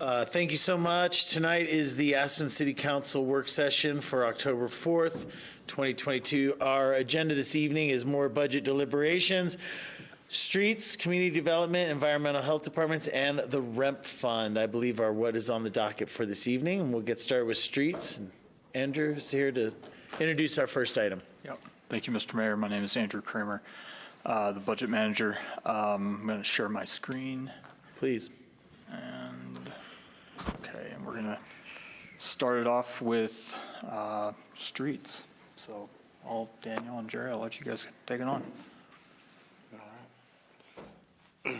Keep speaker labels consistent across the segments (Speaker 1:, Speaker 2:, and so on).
Speaker 1: Thank you so much. Tonight is the Aspen City Council work session for October 4th, 2022. Our agenda this evening is more budget deliberations, streets, community development, environmental health departments, and the REMP fund, I believe, are what is on the docket for this evening. And we'll get started with streets. Andrew is here to introduce our first item.
Speaker 2: Yep. Thank you, Mr. Mayor. My name is Andrew Kramer, the budget manager. I'm going to share my screen.
Speaker 1: Please.
Speaker 2: And we're going to start it off with streets. So Daniel and Jerry, I'll let you guys take it on.
Speaker 3: All right.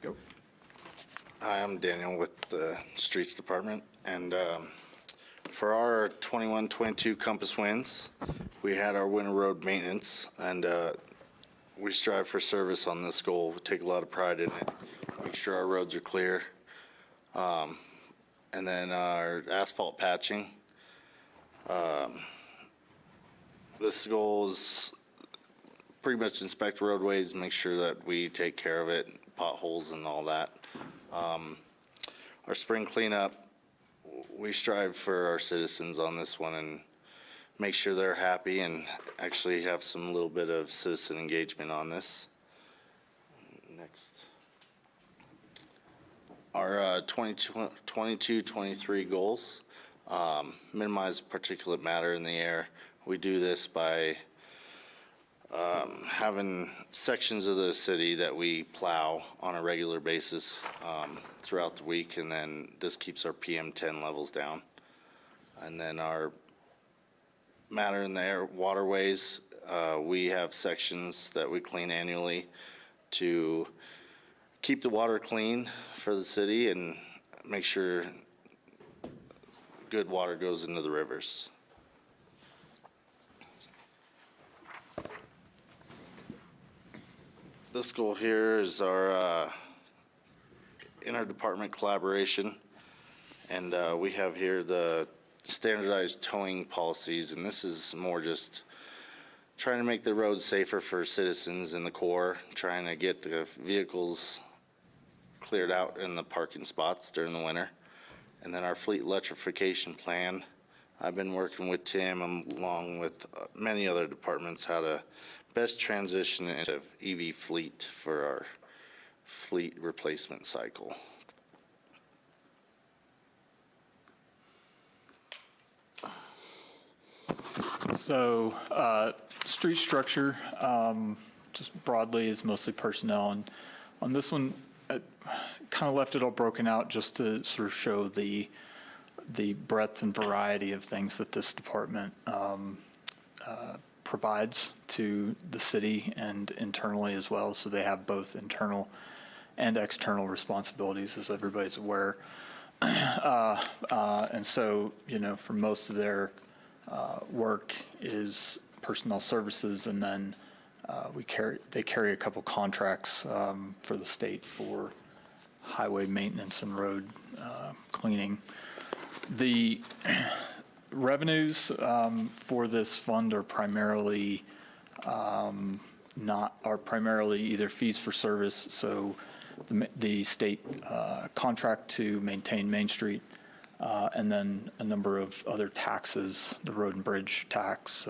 Speaker 2: Go.
Speaker 3: Hi, I'm Daniel with the Streets Department, and for our 21-22 Compass wins, we had our winter road maintenance, and we strive for service on this goal. We take a lot of pride in it. Make sure our roads are clear. And then our asphalt patching. This goal is pretty much inspect roadways, make sure that we take care of it, potholes and all that. Our spring cleanup, we strive for our citizens on this one and make sure they're happy and actually have some little bit of citizen engagement on this. Next. Our 22-23 goals, minimize particulate matter in the air. We do this by having sections of the city that we plow on a regular basis throughout the week, and then this keeps our PM10 levels down. And then our matter in the air waterways, we have sections that we clean annually to keep the water clean for the city and make sure good water goes into the rivers. This goal here is our interdepartment collaboration, and we have here the standardized towing policies, and this is more just trying to make the roads safer for citizens in the core, trying to get the vehicles cleared out in the parking spots during the winter. And then our fleet electrification plan, I've been working with Tim along with many other departments how to best transition into EV fleet for our fleet replacement cycle.
Speaker 2: So street structure, just broadly, is mostly personnel. And on this one, kind of left it all broken out just to sort of show the breadth and variety of things that this department provides to the city and internally as well. So they have both internal and external responsibilities, as everybody's aware. And so, for most of their work is personnel services, and then they carry a couple contracts for the state for highway maintenance and road cleaning. The revenues for this fund are primarily either fees for service, so the state contract to maintain Main Street, and then a number of other taxes, the road and bridge tax,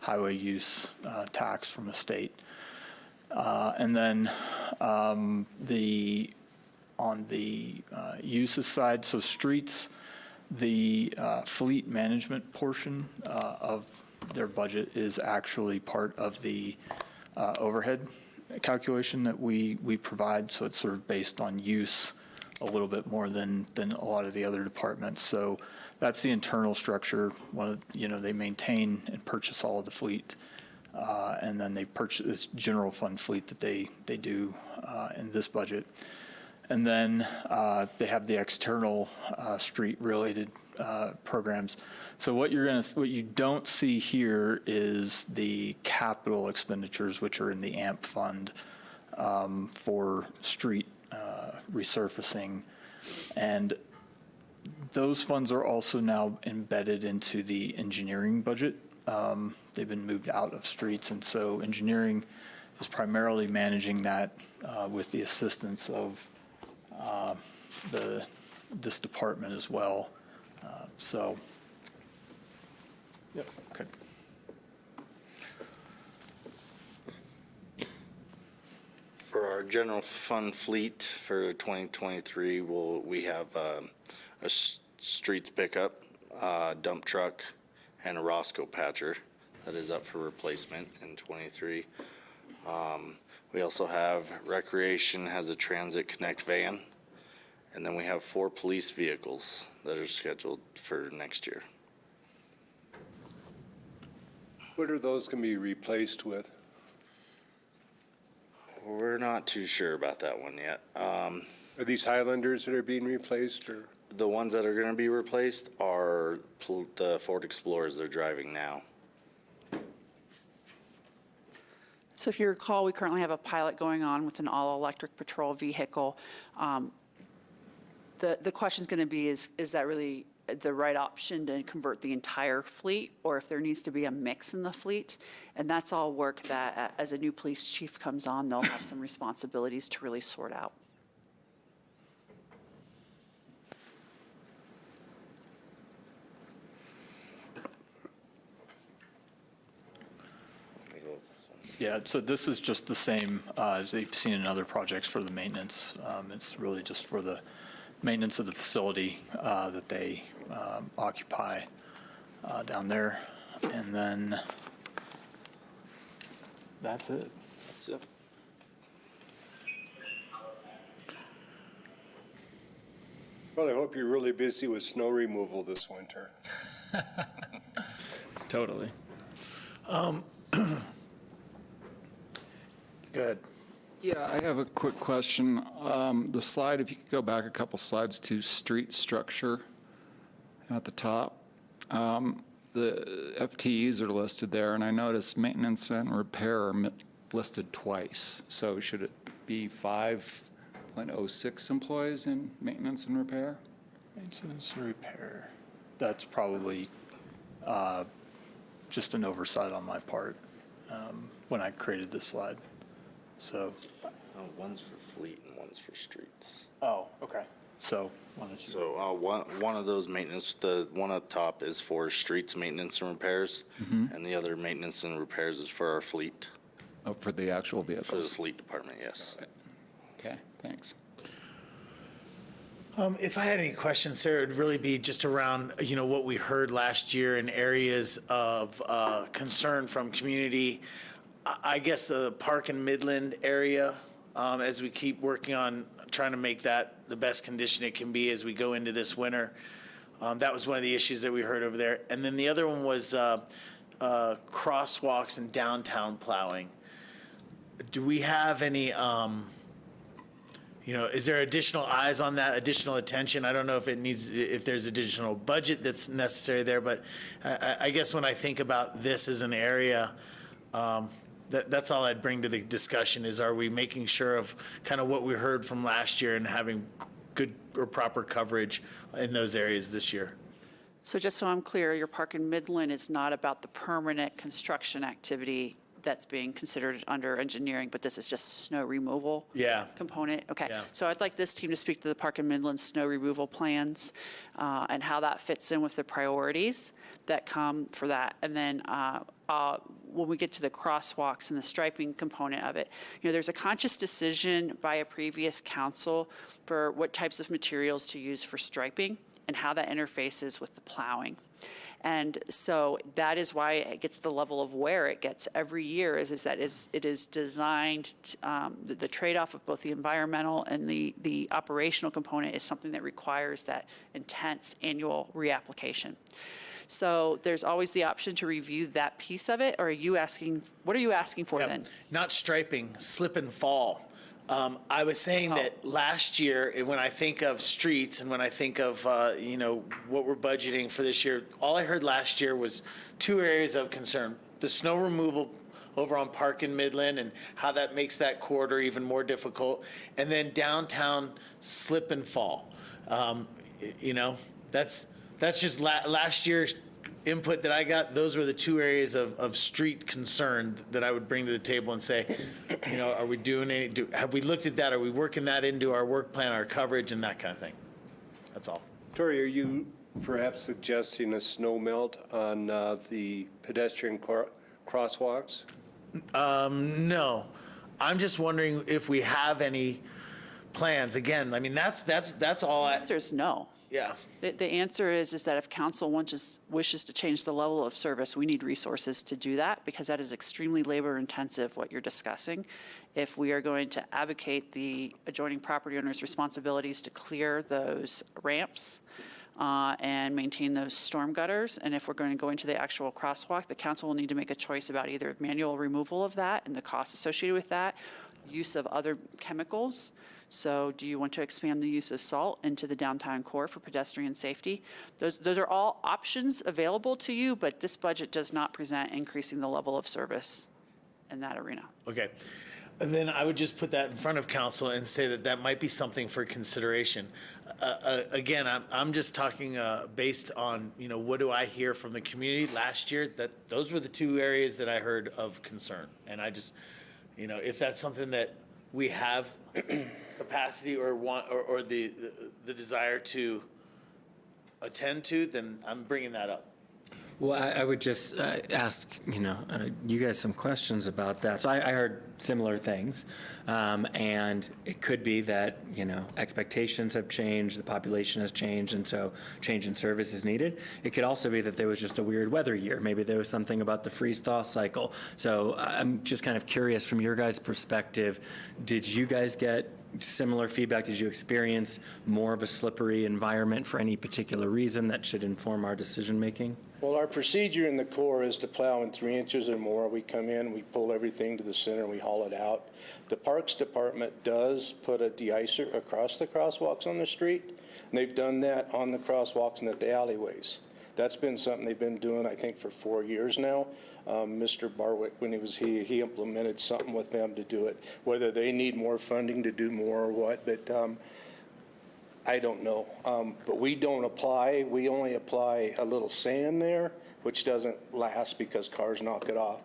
Speaker 2: highway use tax from the state. And then on the uses side, so streets, the fleet management portion of their budget is actually part of the overhead calculation that we provide. So it's sort of based on use a little bit more than a lot of the other departments. So that's the internal structure. They maintain and purchase all of the fleet, and then they purchase this general fund fleet that they do in this budget. And then they have the external street-related programs. So what you don't see here is the capital expenditures, which are in the AMP fund for street resurfacing, and those funds are also now embedded into the engineering budget. They've been moved out of streets, and so engineering is primarily managing that with the assistance of this department as well. So, yep, okay.
Speaker 3: For our general fund fleet for 2023, we have a streets pickup, dump truck, and a Roscoe patcher that is up for replacement in '23. We also have Recreation has a Transit Connect van, and then we have 4 police vehicles that are scheduled for next year.
Speaker 4: What are those going to be replaced with?
Speaker 3: We're not too sure about that one yet.
Speaker 4: Are these Highlanders that are being replaced, or?
Speaker 3: The ones that are going to be replaced are the Ford Explorers they're driving now.
Speaker 5: So if you recall, we currently have a pilot going on with an all-electric patrol vehicle. The question's going to be, is that really the right option to convert the entire fleet, or if there needs to be a mix in the fleet? And that's all work that, as a new police chief comes on, they'll have some responsibilities to really sort out.
Speaker 2: Yeah, so this is just the same as you've seen in other projects for the maintenance. It's really just for the maintenance of the facility that they occupy down there. And then that's it.
Speaker 3: That's it.
Speaker 4: Well, I hope you're really busy with snow removal this winter.
Speaker 6: Totally.
Speaker 1: Good.
Speaker 6: Yeah, I have a quick question. The slide, if you could go back a couple slides to street structure at the top. The FTEs are listed there, and I noticed maintenance and repair are listed twice. So should it be 5.06 employees in maintenance and repair?
Speaker 2: Maintenance and repair. That's probably just an oversight on my part when I created this slide. So.
Speaker 3: Oh, one's for fleet and one's for streets.
Speaker 2: Oh, okay. So, why don't you?
Speaker 3: So one of those maintenance, the one up top is for streets maintenance and repairs, and the other maintenance and repairs is for our fleet,
Speaker 6: Oh, for the actual
Speaker 3: for the
Speaker 6: vehicles?
Speaker 3: fleet department, yes.
Speaker 6: Okay, thanks.
Speaker 1: If I had any questions, Sarah, it would really be just around, what we heard last year in areas of concern from community. I guess the Park and Midland area, as we keep working on trying to make that the best condition it can be as we go into this winter. That was one of the issues that we heard over there. And then the other one was crosswalks and downtown plowing. Do we have any, is there additional eyes on that, additional attention? I don't know if there's additional budget that's necessary there, but I guess when I think about this as an area, that's all I'd bring to the discussion is, are we making sure of kind of what we heard from last year and having good or proper coverage in those areas this year?
Speaker 5: So just so I'm clear, your Park in Midland is not about the permanent construction activity that's being considered under engineering, but this is just snow removal component? Okay.
Speaker 1: Yeah.
Speaker 5: So I'd like this team to speak to the Park and Midland snow removal plans and how that fits in with the priorities that come for that. And then when we get to the crosswalks and the striping component of it, there's a conscious decision by a previous council for what types of materials to use for striping and how that interfaces with the plowing. And so that is why it gets the level of wear it gets every year is that it is designed, the trade-off of both the environmental and the operational component is something that requires that intense annual reapplication. So there's always the option to review that piece of it, or what are you asking for then?
Speaker 1: Not striping, slip and fall. I was saying that last year, when I think of streets and when I think of, what we're budgeting for this year, all I heard last year was 2 areas of concern. The snow removal over on Park and Midland and how that makes that corridor even more difficult. And then downtown slip and fall. That's just last year input that I got, those were the two areas of street concern that I would bring to the table and say, are we doing have we looked at that? Are we working that into our work plan, our coverage, and that kind of thing? That's all.
Speaker 4: Tori, are you perhaps suggesting a snow melt on the pedestrian crosswalks?
Speaker 1: No, I'm just wondering if we have any plans. Again, I mean, that's all
Speaker 5: The
Speaker 1: I,
Speaker 5: answer is no.
Speaker 1: yeah.
Speaker 5: The answer is that if council wishes to change the level of service, we need resources to do that, because that is extremely labor-intensive, what you're discussing. If we are going to advocate the adjoining property owners' responsibilities to clear those ramps and maintain those storm gutters, and if we're going to go into the actual crosswalk, the council will need to make a choice about either manual removal of that and the cost associated with that, use of other chemicals. So do you want to expand the use of salt into the downtown core for pedestrian safety? Those are all options available to you, but this budget does not present increasing the level of service in that arena.
Speaker 1: Okay. And then I would just put that in front of council and say that that might be something for consideration. Again, I'm just talking based on, what do I hear from the community last year? That those were the two areas that I heard of concern. And I just, if that's something that we have capacity or want, or the desire to attend to, then I'm bringing that up.
Speaker 7: Well, I would just ask, you guys some questions about that. So I heard similar things, and it could be that, expectations have changed, the population has changed, and so change in service is needed. It could also be that there was just a weird weather year. Maybe there was something about the freeze-thaw cycle. So I'm just kind of curious, from your guys' perspective, did you guys get similar feedback? Did you experience more of a slippery environment for any particular reason that should inform our decision-making?
Speaker 8: Well, our procedure in the Corps is to plow in 3 inches or more. We come in, we pull everything to the center, and we haul it out. The Parks Department does put a de-icer across the crosswalks on the street, and they've done that on the crosswalks and at the alleyways. That's been something they've been doing, I think, for 4 years now. Mr. Barwick, when he was here, he implemented something with them to do it. Whether they need more funding to do more or what, but I don't know. But we don't apply. We only apply a little sand there, which doesn't last because cars knock it off.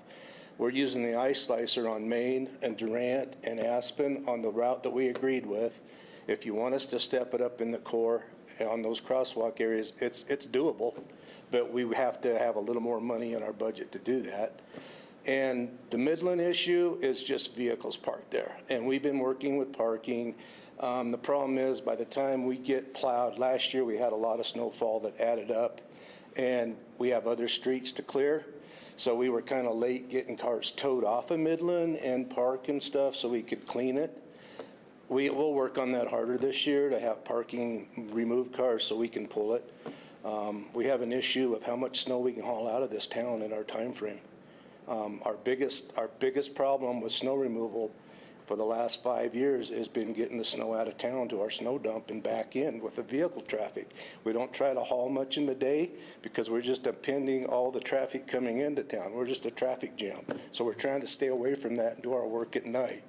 Speaker 8: We're using the ice slicer on Main and Durant and Aspen on the route that we agreed with. If you want us to step it up in the core on those crosswalk areas, it's doable, but we have to have a little more money in our budget to do that. And the Midland issue is just vehicles parked there. And we've been working with parking. The problem is, by the time we get plowed, last year we had a lot of snowfall that added up, and we have other streets to clear. So we were kind of late getting cars towed off of Midland and park and stuff so we could clean it. We'll work on that harder this year to have parking, remove cars so we can pull it. We have an issue of how much snow we can haul out of this town in our time frame. Our biggest problem with snow removal for the last 5 years has been getting the snow out of town to our snow dump and back in with the vehicle traffic. We don't try to haul much in the day because we're just impeding all the traffic coming into town. We're just a traffic jam. So we're trying to stay away from that and do our work at night.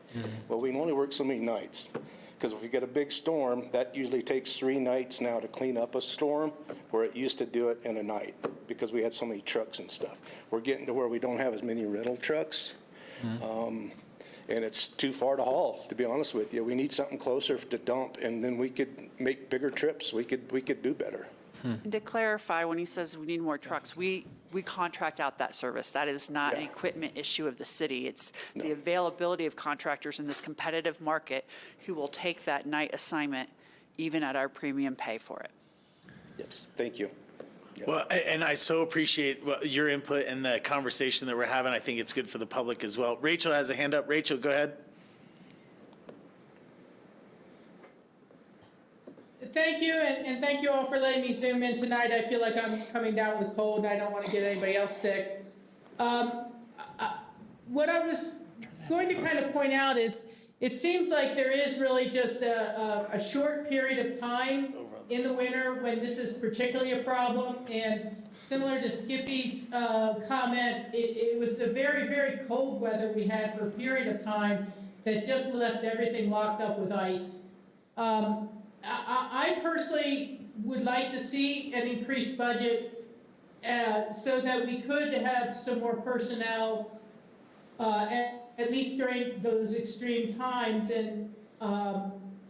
Speaker 8: Well, we can only work so many nights because if we get a big storm, that usually takes 3 nights now to clean up a storm, where it used to do it in a night because we had so many trucks and stuff. We're getting to where we don't have as many rental trucks. And it's too far to haul, to be honest with you. We need something closer to dump, and then we could make bigger trips. We could do better.
Speaker 5: And to clarify, when he says we need more trucks, we contract out that service. That is not an
Speaker 8: Yeah.
Speaker 5: equipment issue of the city. It's the availability of contractors in this competitive market who will take that night assignment even at our premium pay for it.
Speaker 8: Yes, thank you. Yeah.
Speaker 1: Well, and I so appreciate your input and the conversation that we're having. I think it's good for the public as well. Rachel has a hand up. Rachel, go ahead.
Speaker 9: Thank you, and thank you all for letting me zoom in tonight. I feel like I'm coming down with a cold, and I don't want to get anybody else sick. What I was going to kind of point out is, it seems like there is really just a short period of time in the winter when this is particularly a problem, and similar to Skippy's comment, it was a very, very cold weather we had for a period of time that just left everything locked up with ice. I personally would like to see an increased budget so that we could have some more personnel, at least during those extreme times, and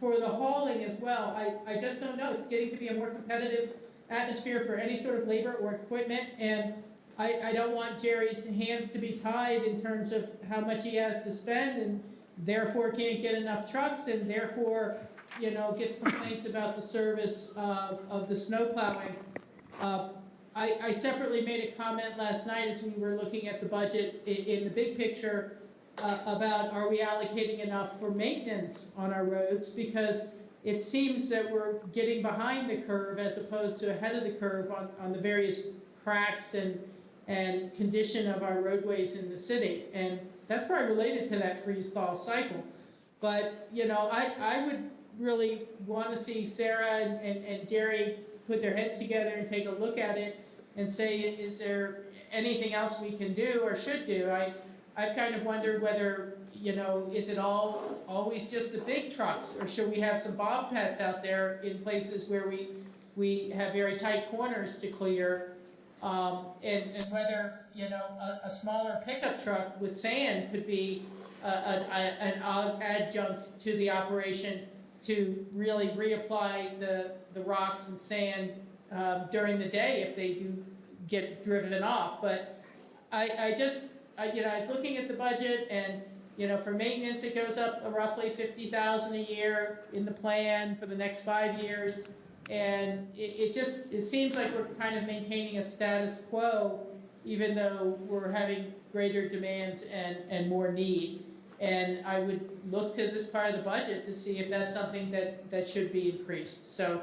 Speaker 9: for the hauling as well. I just don't know. It's getting to be a more competitive atmosphere for any sort of labor or equipment, and I don't want Jerry's hands to be tied in terms of how much he has to spend, and therefore can't get enough trucks, and therefore, gets complaints about the service of the snow plowing. I separately made a comment last night as we were looking at the budget in the big picture about, are we allocating enough for maintenance on our roads? Because it seems that we're getting behind the curve as opposed to ahead of the curve on the various cracks and condition of our roadways in the city. And that's probably related to that freeze-thaw cycle. But, I would really want to see Sarah and Jerry put their heads together and take a look at it and say, is there anything else we can do or should do? I've kind of wondered whether, is it always just the big trucks, or should we have some bobcats out there in places where we have very tight corners to clear? And whether, a smaller pickup truck with sand could be an adjunct to the operation to really reapply the rocks and sand during the day if they do get driven off. But I was looking at the budget, and for maintenance it goes up roughly $50,000 a year in the plan for the next 5 years, and it seems like we're kind of maintaining a status quo, even though we're having greater demands and more need. And I would look to this part of the budget to see if that's something that should be increased. So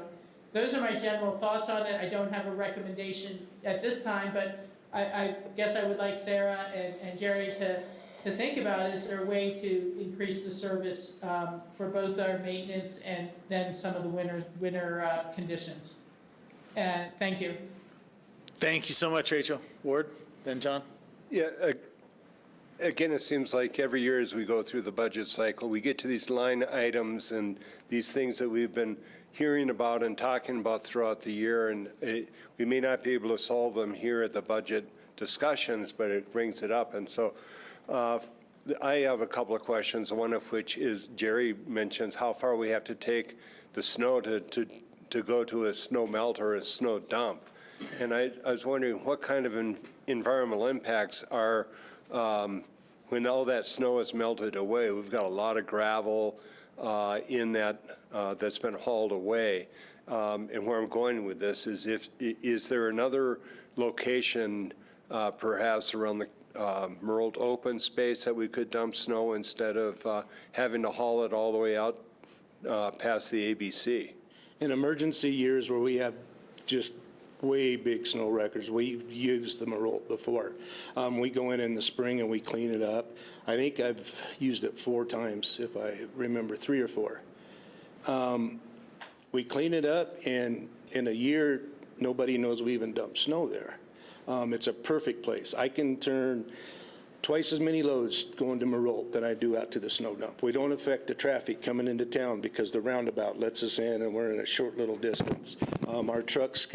Speaker 9: those are my general thoughts on it. I don't have a recommendation at this time, but I guess I would like Sarah and Jerry to think about, is there a way to increase the service for both our maintenance and then some of the winter conditions? Thank you.
Speaker 1: Thank you so much, Rachel. Ward, then John.
Speaker 4: Yeah, again, it seems like every year as we go through the budget cycle, we get to these line items and these things that we've been hearing about and talking about throughout the year, and we may not be able to solve them here at the budget discussions, but it brings it up. And so I have a couple of questions, one of which is, Jerry mentions how far we have to take the snow to go to a snow melt or a snow dump. And I was wondering what kind of environmental impacts are when all that snow is melted away. We've got a lot of gravel in that's been hauled away. And where I'm going with this is there another location perhaps around the Merle open space that we could dump snow instead of having to haul it all the way out past the ABC?
Speaker 8: In emergency years where we have just way big snow records, we used the Merle before. We go in the spring and we clean it up. I think I've used it 4 times, if I remember, 3 or 4. We clean it up, and in a year, nobody knows we even dumped snow there. It's a perfect place. I can turn twice as many loads going to Merle than I do out to the snow dump. We don't affect the traffic coming into town because the roundabout lets us in and we're in a short little distance. Our trucks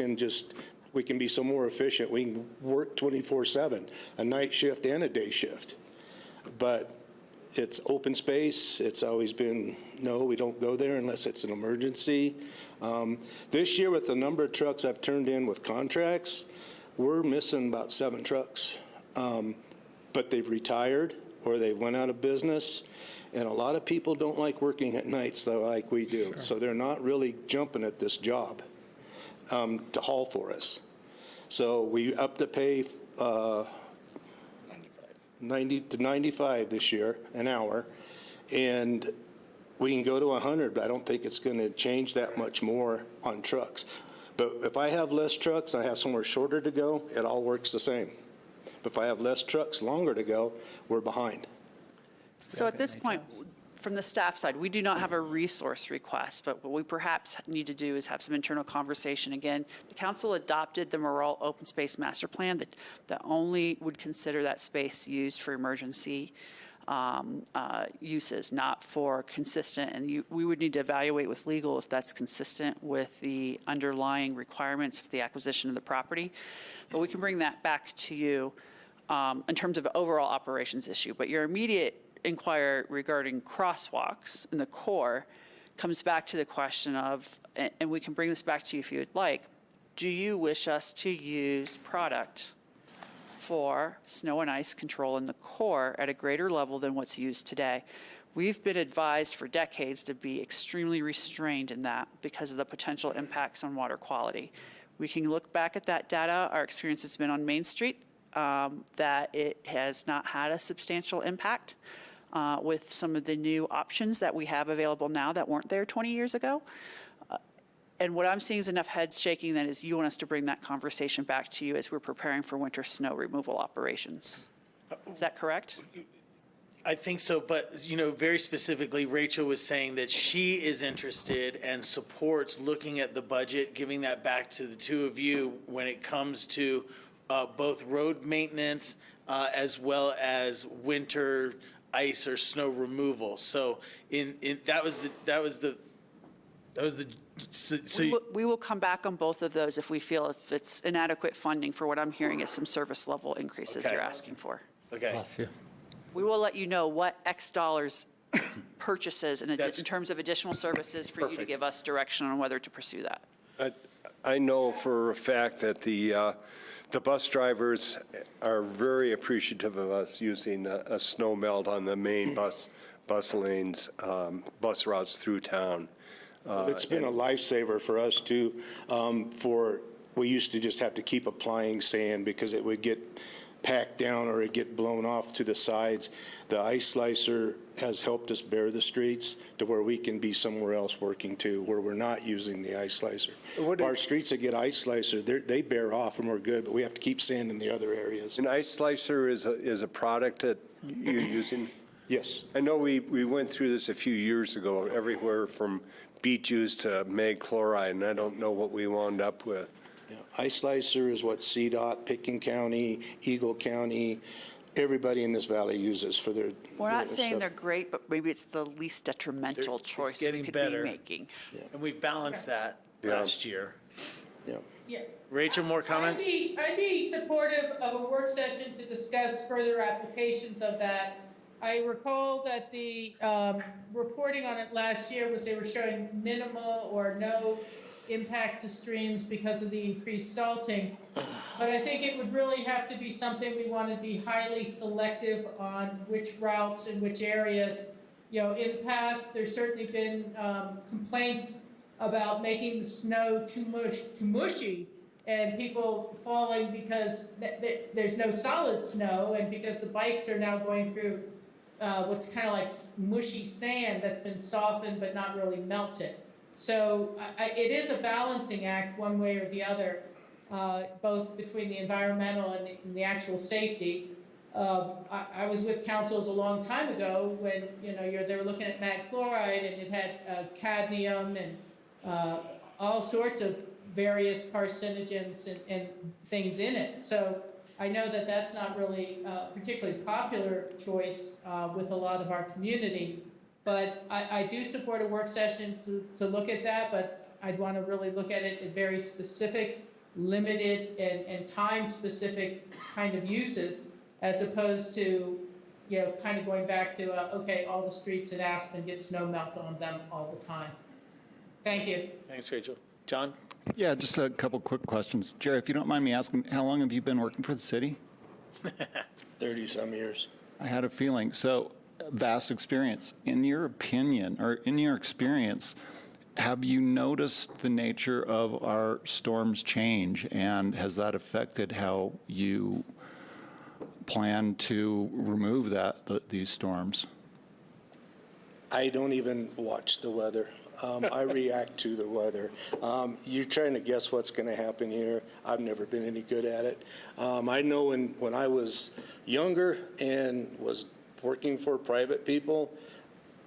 Speaker 8: we can be so more efficient. We can work 24/7, a night shift and a day shift. But it's open space. It's always been, no, we don't go there unless it's an emergency. This year, with the number of trucks I've turned in with contracts, we're missing about 7 trucks. But they've retired or they went out of business. And a lot of people don't like working at nights though, like we do. Sure. So they're not really jumping at this job to haul for us. So we upped the pay 90 to 95 this year an hour. And we can go to 100, but I don't think it's going to change that much more on trucks. But if I have less trucks, I have somewhere shorter to go, it all works the same. But if I have less trucks longer to go, we're behind.
Speaker 5: So at this point, from the staff side, we do not have a resource request, but what we perhaps need to do is have some internal conversation. Again, the council adopted the Merle Open Space Master Plan that only would consider that space used for emergency uses, not for consistent. And we would need to evaluate with legal if that's consistent with the underlying requirements of the acquisition of the property. But we can bring that back to you in terms of overall operations issue. But your immediate inquiry regarding crosswalks in the core comes back to the question of, and we can bring this back to you if you would like, do you wish us to use product for snow and ice control in the core at a greater level than what's used today? We've been advised for decades to be extremely restrained in that because of the potential impacts on water quality. We can look back at that data. Our experience has been on Main Street, that it has not had a substantial impact with some of the new options that we have available now that weren't there 20 years ago. And what I'm seeing is enough heads shaking that is you want us to bring that conversation back to you as we're preparing for winter snow removal operations. Is that correct?
Speaker 1: I think so, but, very specifically, Rachel was saying that she is interested and supports looking at the budget, giving that back to the two of you when it comes to both road maintenance as well as winter ice or snow removal. So
Speaker 5: We will come back on both of those if we feel if it's inadequate funding for what I'm hearing is some service level increases
Speaker 1: Okay.
Speaker 5: you're asking for.
Speaker 1: Okay.
Speaker 7: Bless you.
Speaker 5: We will let you know what X dollars purchases in
Speaker 1: That's-
Speaker 5: terms of additional services for you to
Speaker 1: Perfect.
Speaker 5: give us direction on whether to pursue that.
Speaker 4: I know for a fact that the bus drivers are very appreciative of us using a snow melt on the main bus lanes, bus routes through town.
Speaker 8: It's been a lifesaver for us too. We used to just have to keep applying sand because it would get packed down or it get blown off to the sides. The ice slicer has helped us bare the streets to where we can be somewhere else working too, where we're not using the ice slicer. Our streets that get ice slicer, they bear off and we're good, but we have to keep sand in the other areas.
Speaker 4: An ice slicer is a product that you're using?
Speaker 8: Yes.
Speaker 4: I know we went through this a few years ago, everywhere from beet juice to mag chloride, and I don't know what we wound up with.
Speaker 8: Yeah. Ice slicer is what CDOT, Pickens County, Eagle County, everybody in this valley uses for their.
Speaker 5: We're not
Speaker 8: their
Speaker 5: saying
Speaker 8: stuff.
Speaker 5: they're great, but maybe it's the least detrimental
Speaker 1: It's
Speaker 5: choice we
Speaker 1: getting
Speaker 5: could
Speaker 1: better.
Speaker 5: be making.
Speaker 1: And we balanced that
Speaker 4: Yeah.
Speaker 1: last year.
Speaker 8: Yeah.
Speaker 9: Yeah.
Speaker 1: Rachel, more comments?
Speaker 9: I'd be supportive of a work session to discuss further applications of that. I recall that the reporting on it last year was they were showing minimal or no impact to streams because of the increased salting. But I think it would really have to be something we want to be highly selective on which routes and which areas. In the past, there's certainly been complaints about making the snow too mushy and people falling because there's no solid snow and because the bikes are now going through what's kind of like mushy sand that's been softened but not really melted. So it is a balancing act one way or the other, both between the environmental and the actual safety. I was with councils a long time ago when they were looking at mag chloride and it had cadmium and all sorts of various carcinogens and things in it. So I know that that's not really a particularly popular choice with a lot of our community, but I do support a work session to look at that, but I'd want to really look at it at very specific, limited, and time-specific kind of uses, as opposed to, kind of going back to, okay, all the streets in Aspen get snow melt on them all the time. Thank you.
Speaker 1: Thanks, Rachel. John?
Speaker 6: Yeah, just a couple quick questions. Jerry, if you don't mind me asking, how long have you been working for the city?
Speaker 8: 30-some years.
Speaker 6: I had a feeling. So, vast experience. In your opinion, or in your experience, have you noticed the nature of our storms change, and has that affected how you plan to remove these storms?
Speaker 8: I don't even watch the weather. I react to the weather. You're trying to guess what's going to happen here. I've never been any good at it. I know when I was younger and was working for private people,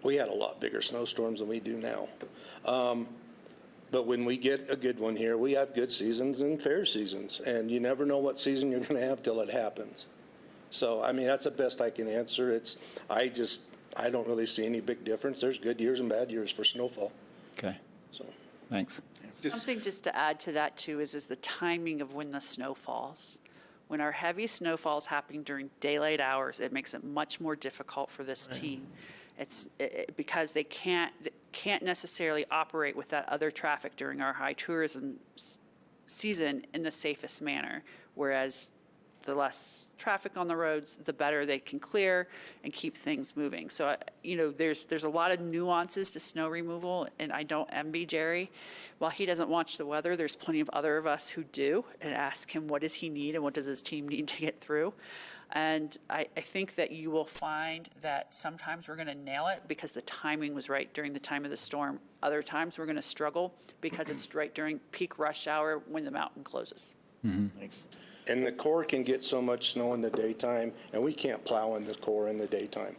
Speaker 8: we had a lot bigger snowstorms than we do now. But when we get a good one here, we have good seasons and fair seasons. And you never know what season you're going to have till it happens. So, I mean, that's the best I can answer. I don't really see any big difference. There's good years and bad years for snowfall,
Speaker 6: Okay,
Speaker 8: so.
Speaker 6: thanks.
Speaker 5: Something just to add to that too is the timing of when the snow falls. When our heavy snowfall is happening during daylight hours, it makes it much more difficult for this team. It's because they can't necessarily operate with that other traffic during our high tourism season in the safest manner. Whereas the less traffic on the roads, the better they can clear and keep things moving. So, there's a lot of nuances to snow removal, and I don't envy Jerry. While he doesn't watch the weather, there's plenty of other of us who do, and ask him what does he need and what does his team need to get through. And I think that you will find that sometimes we're going to nail it because the timing was right during the time of the storm. Other times we're going to struggle because it's right during peak rush hour when the mountain closes.
Speaker 1: Thanks.
Speaker 8: And the core can get so much snow in the daytime, and we can't plow in the core in the daytime.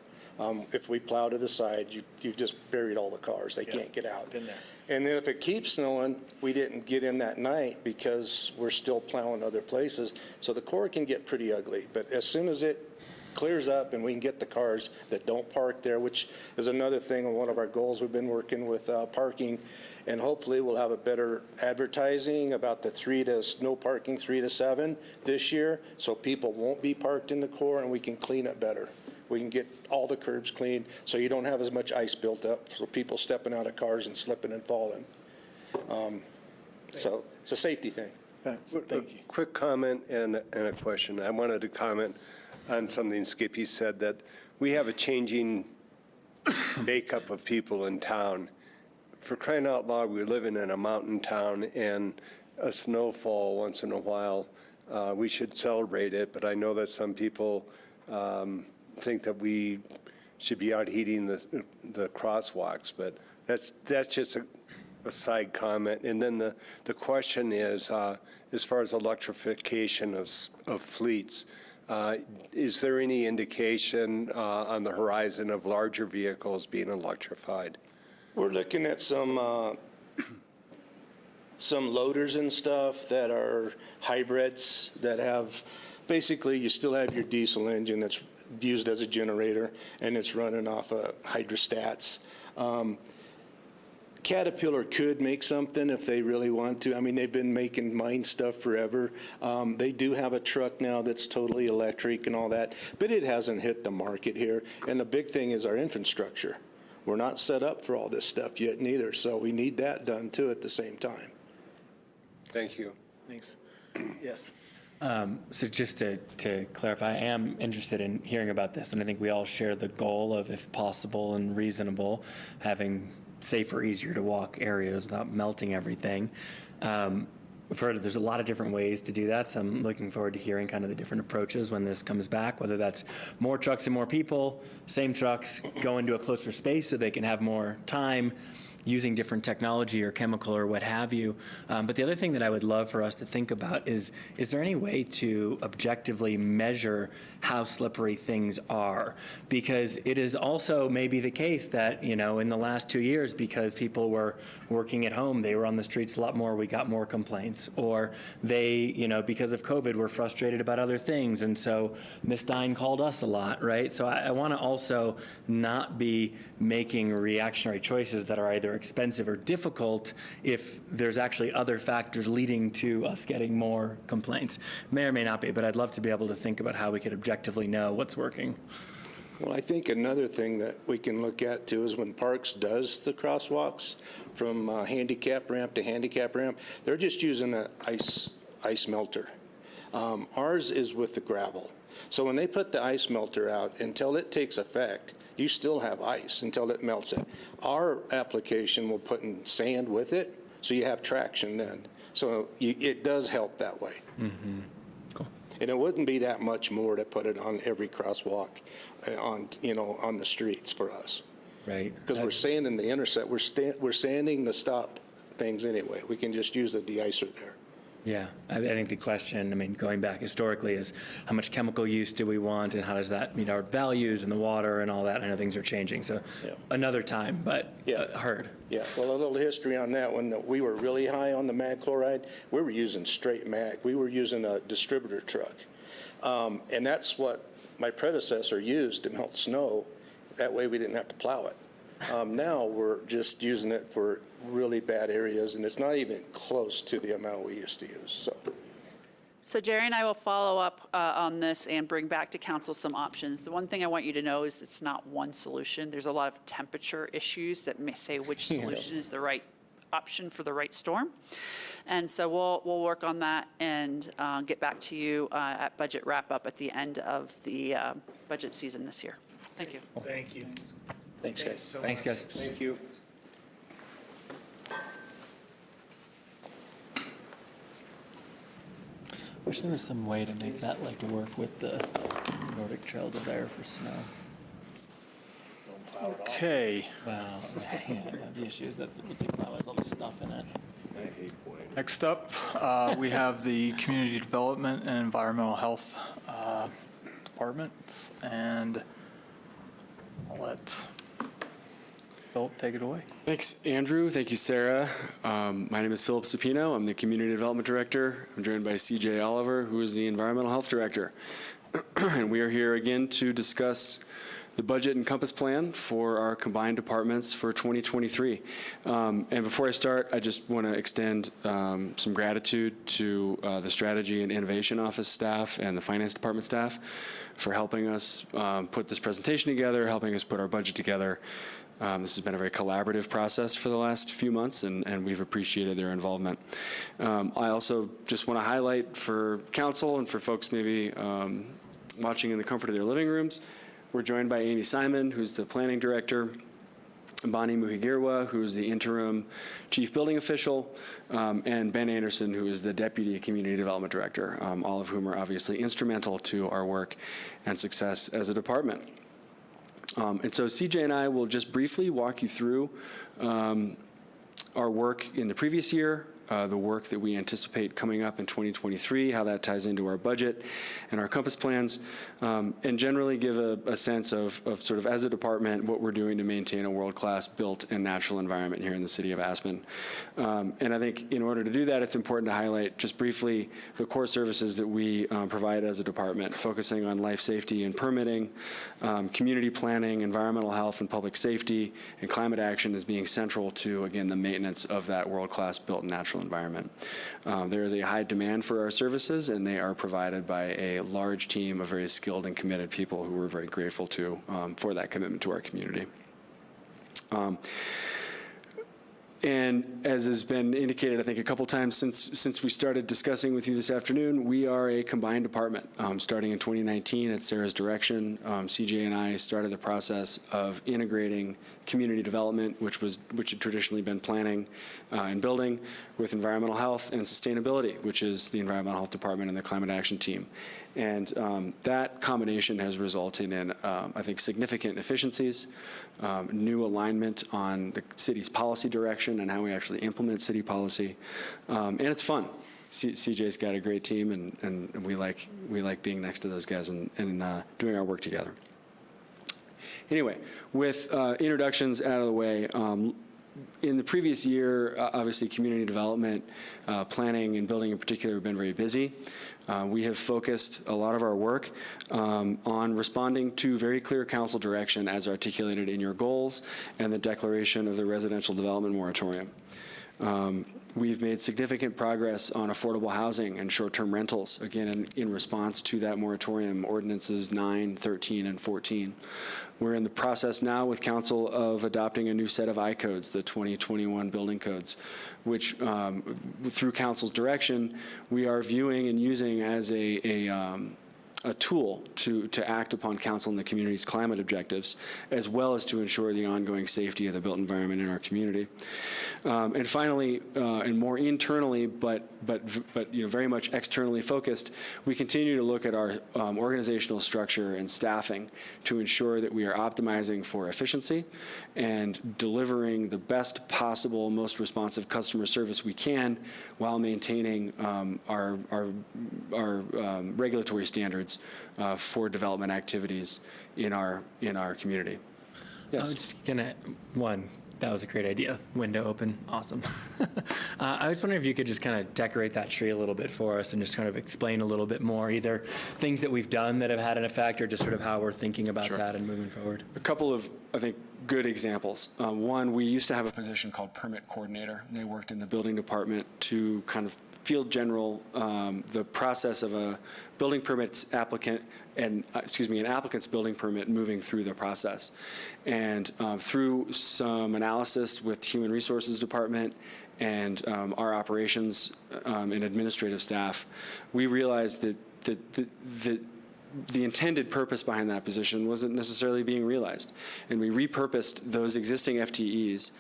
Speaker 8: If we plow to the side, you've just buried all the cars. They can't get out.
Speaker 1: Been there.
Speaker 8: And then if it keeps snowing, we didn't get in that night because we're still plowing other places. So the core can get pretty ugly. But as soon as it clears up and we can get the cars that don't park there, which is another thing on one of our goals, we've been working with parking, and hopefully we'll have a better advertising about the no parking 3 to 7 this year, so people won't be parked in the core and we can clean it better. We can get all the curbs cleaned so you don't have as much ice built up for people stepping out of cars and slipping and falling. So it's a safety thing.
Speaker 1: Thank you.
Speaker 4: Quick comment and a question. I wanted to comment on something Skippy said, that we have a changing makeup of people in town. For crying out loud, we're living in a mountain town, and a snowfall once in a while, we should celebrate it, but I know that some people think that we should be out heating the crosswalks, but that's just a side comment. And then the question is, as far as electrification of fleets, is there any indication on the horizon of larger vehicles being electrified?
Speaker 8: We're looking at some loaders and stuff that are hybrids that have, basically you still have your diesel engine that's used as a generator and it's running off of hydrostats. Caterpillar could make something if they really want to. I mean, they've been making mine stuff forever. They do have a truck now that's totally electric and all that, but it hasn't hit the market here. And the big thing is our infrastructure. We're not set up for all this stuff yet neither, so we need that done too at the same time.
Speaker 4: Thank you.
Speaker 1: Thanks. Yes.
Speaker 7: So just to clarify, I am interested in hearing about this, and I think we all share the goal of, if possible and reasonable, having safer, easier to walk areas without melting everything. We've heard there's a lot of different ways to do that, so I'm looking forward to hearing kind of the different approaches when this comes back, whether that's more trucks and more people, same trucks go into a closer space so they can have more time, using different technology or chemical or what have you. But the other thing that I would love for us to think about is there any way to objectively measure how slippery things are? Because it is also maybe the case that, in the last 2 years, because people were working at home, they were on the streets a lot more, we got more complaints. Or they, because of COVID, were frustrated about other things. And so Ms. Stein called us a lot, right? So I want to also not be making reactionary choices that are either expensive or difficult if there's actually other factors leading to us getting more complaints. May or may not be, but I'd love to be able to think about how we could objectively know what's working.
Speaker 8: Well, I think another thing that we can look at too is when Parks does the crosswalks from handicap ramp to handicap ramp, they're just using an ice melter. Ours is with the gravel. So when they put the ice melter out, until it takes effect, you still have ice until it melts it. Our application will put in sand with it, so you have traction then. So it does help that way.
Speaker 7: Mm-hmm. Cool.
Speaker 8: And it wouldn't be that much more to put it on every crosswalk on the streets for us.
Speaker 7: Right.
Speaker 8: Because we're sanding the intercept, we're sanding the stop things anyway. We can just use the de-icer there.
Speaker 7: Yeah, I think the question, going back historically, is how much chemical use do we want, and how does that meet our values in the water and all that? I know things are changing, so
Speaker 8: Yeah.
Speaker 7: another time, but heard.
Speaker 8: Yeah, well, a little history on that. When we were really high on the mag chloride, we were using straight mag. We were using a distributor truck. And that's what my predecessor used to melt snow. That way we didn't have to plow it. Now we're just using it for really bad areas, and it's not even close to the amount we used to use,
Speaker 5: So Jerry and I will follow up on this and bring back to council some options. The one thing I want you to know is it's not one solution. There's a lot of temperature issues that may say which solution is the right option for the right storm. And so we'll work on that and get back to you at budget wrap-up at the end of the budget season this year. Thank you.
Speaker 1: Thank you.
Speaker 8: Thanks, guys.
Speaker 1: so
Speaker 7: Thanks,
Speaker 1: much.
Speaker 7: guys.
Speaker 4: Thank you.
Speaker 7: Wish there was some way to make that like work with the Nordic Trail desire for snow.
Speaker 2: Okay.
Speaker 7: Well, yeah, the issue is that you can plow all the stuff in it.
Speaker 2: Next up, we have the Community Development and Environmental Health departments, and I'll let Philip take it away.
Speaker 10: Thanks, Andrew. Thank you, Sarah. My name is Philip Supino. I'm the Community Development Director. I'm joined by CJ Oliver, who is the Environmental Health Director. And we are here again to discuss the budget and compass plan for our combined departments for 2023. And before I start, I just want to extend some gratitude to the Strategy and Innovation Office staff and the Finance Department staff for helping us put this presentation together, helping us put our budget together. This has been a very collaborative process for the last few months, and we've appreciated their involvement. I also just want to highlight for council and for folks maybe watching in the comfort of their living rooms, we're joined by Amy Simon, who's the planning director, Bonnie Muhigirwa, who's the interim chief building official, and Ben Anderson, who is the deputy community development director, all of whom are obviously instrumental to our work and success as a department. And so CJ and I will just briefly walk you through our work in the previous year, the work that we anticipate coming up in 2023, how that ties into our budget and our compass plans, and generally give a sense of sort of as a department what we're doing to maintain a world-class built and natural environment here in the city of Aspen. And I think in order to do that, it's important to highlight just briefly the core services that we provide as a department, focusing on life safety and permitting, community planning, environmental health and public safety, and climate action as being central to, again, the maintenance of that world-class built and natural environment. There is a high demand for our services, and they are provided by a large team of very skilled and committed people who we're very grateful to for that commitment to our community. And as has been indicated, I think a couple times since we started discussing with you this afternoon, we are a combined department. Starting in 2019 at Sarah's direction, CJ and I started the process of integrating community development, which had traditionally been planning and building, with environmental health and sustainability, which is the environmental health department and the climate action team. And that combination has resulted in, I think, significant efficiencies, new alignment on the city's policy direction and how we actually implement city policy. And it's fun. CJ's got a great team, and we like being next to those guys and doing our work together. Anyway, with introductions out of the way, in the previous year, obviously community development, planning and building in particular have been very busy. We have focused a lot of our work on responding to very clear council direction as articulated in your goals and the declaration of the residential development moratorium. We've made significant progress on affordable housing and short-term rentals, again, in response to that moratorium, ordinances 9, 13, and 14. We're in the process now with council of adopting a new set of I-codes, the 2021 building codes, which through council's direction, we are viewing and using as a tool to act upon council and the community's climate objectives, as well as to ensure the ongoing safety of the built environment in our community. And finally, and more internally, but very much externally focused, we continue to look at our organizational structure and staffing to ensure that we are optimizing for efficiency and delivering the best possible, most responsive customer service we can while maintaining our regulatory standards for development activities in our community.
Speaker 7: I
Speaker 10: Yes.
Speaker 7: was just gonna, that was a great idea. Window open, awesome. I was wondering if you could just kind of decorate that tree a little bit for us and just kind of explain a little bit more, either things that we've done that have had an effect or just sort of how we're thinking about that and moving forward.
Speaker 10: A couple of, I think, good examples. One, we used to have a position called permit coordinator. They worked in the building department to kind of field general the process of a building permits applicant and, an applicant's building permit moving through the process. And through some analysis with Human Resources Department and our operations and administrative staff, we realized that the intended purpose behind that position wasn't necessarily being realized. And we repurposed those existing FTEs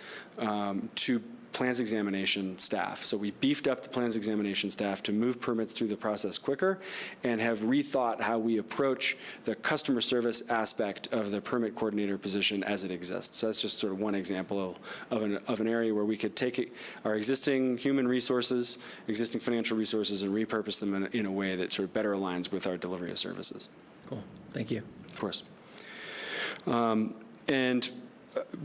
Speaker 10: to plans examination staff. So we beefed up the plans examination staff to move permits through the process quicker and have rethought how we approach the customer service aspect of the permit coordinator position as it exists. So that's just sort of one example of an area where we could take our existing human resources, existing financial resources, and repurpose them in a way that sort of better aligns with our delivery of services.
Speaker 7: Cool, thank you.
Speaker 10: Of course. And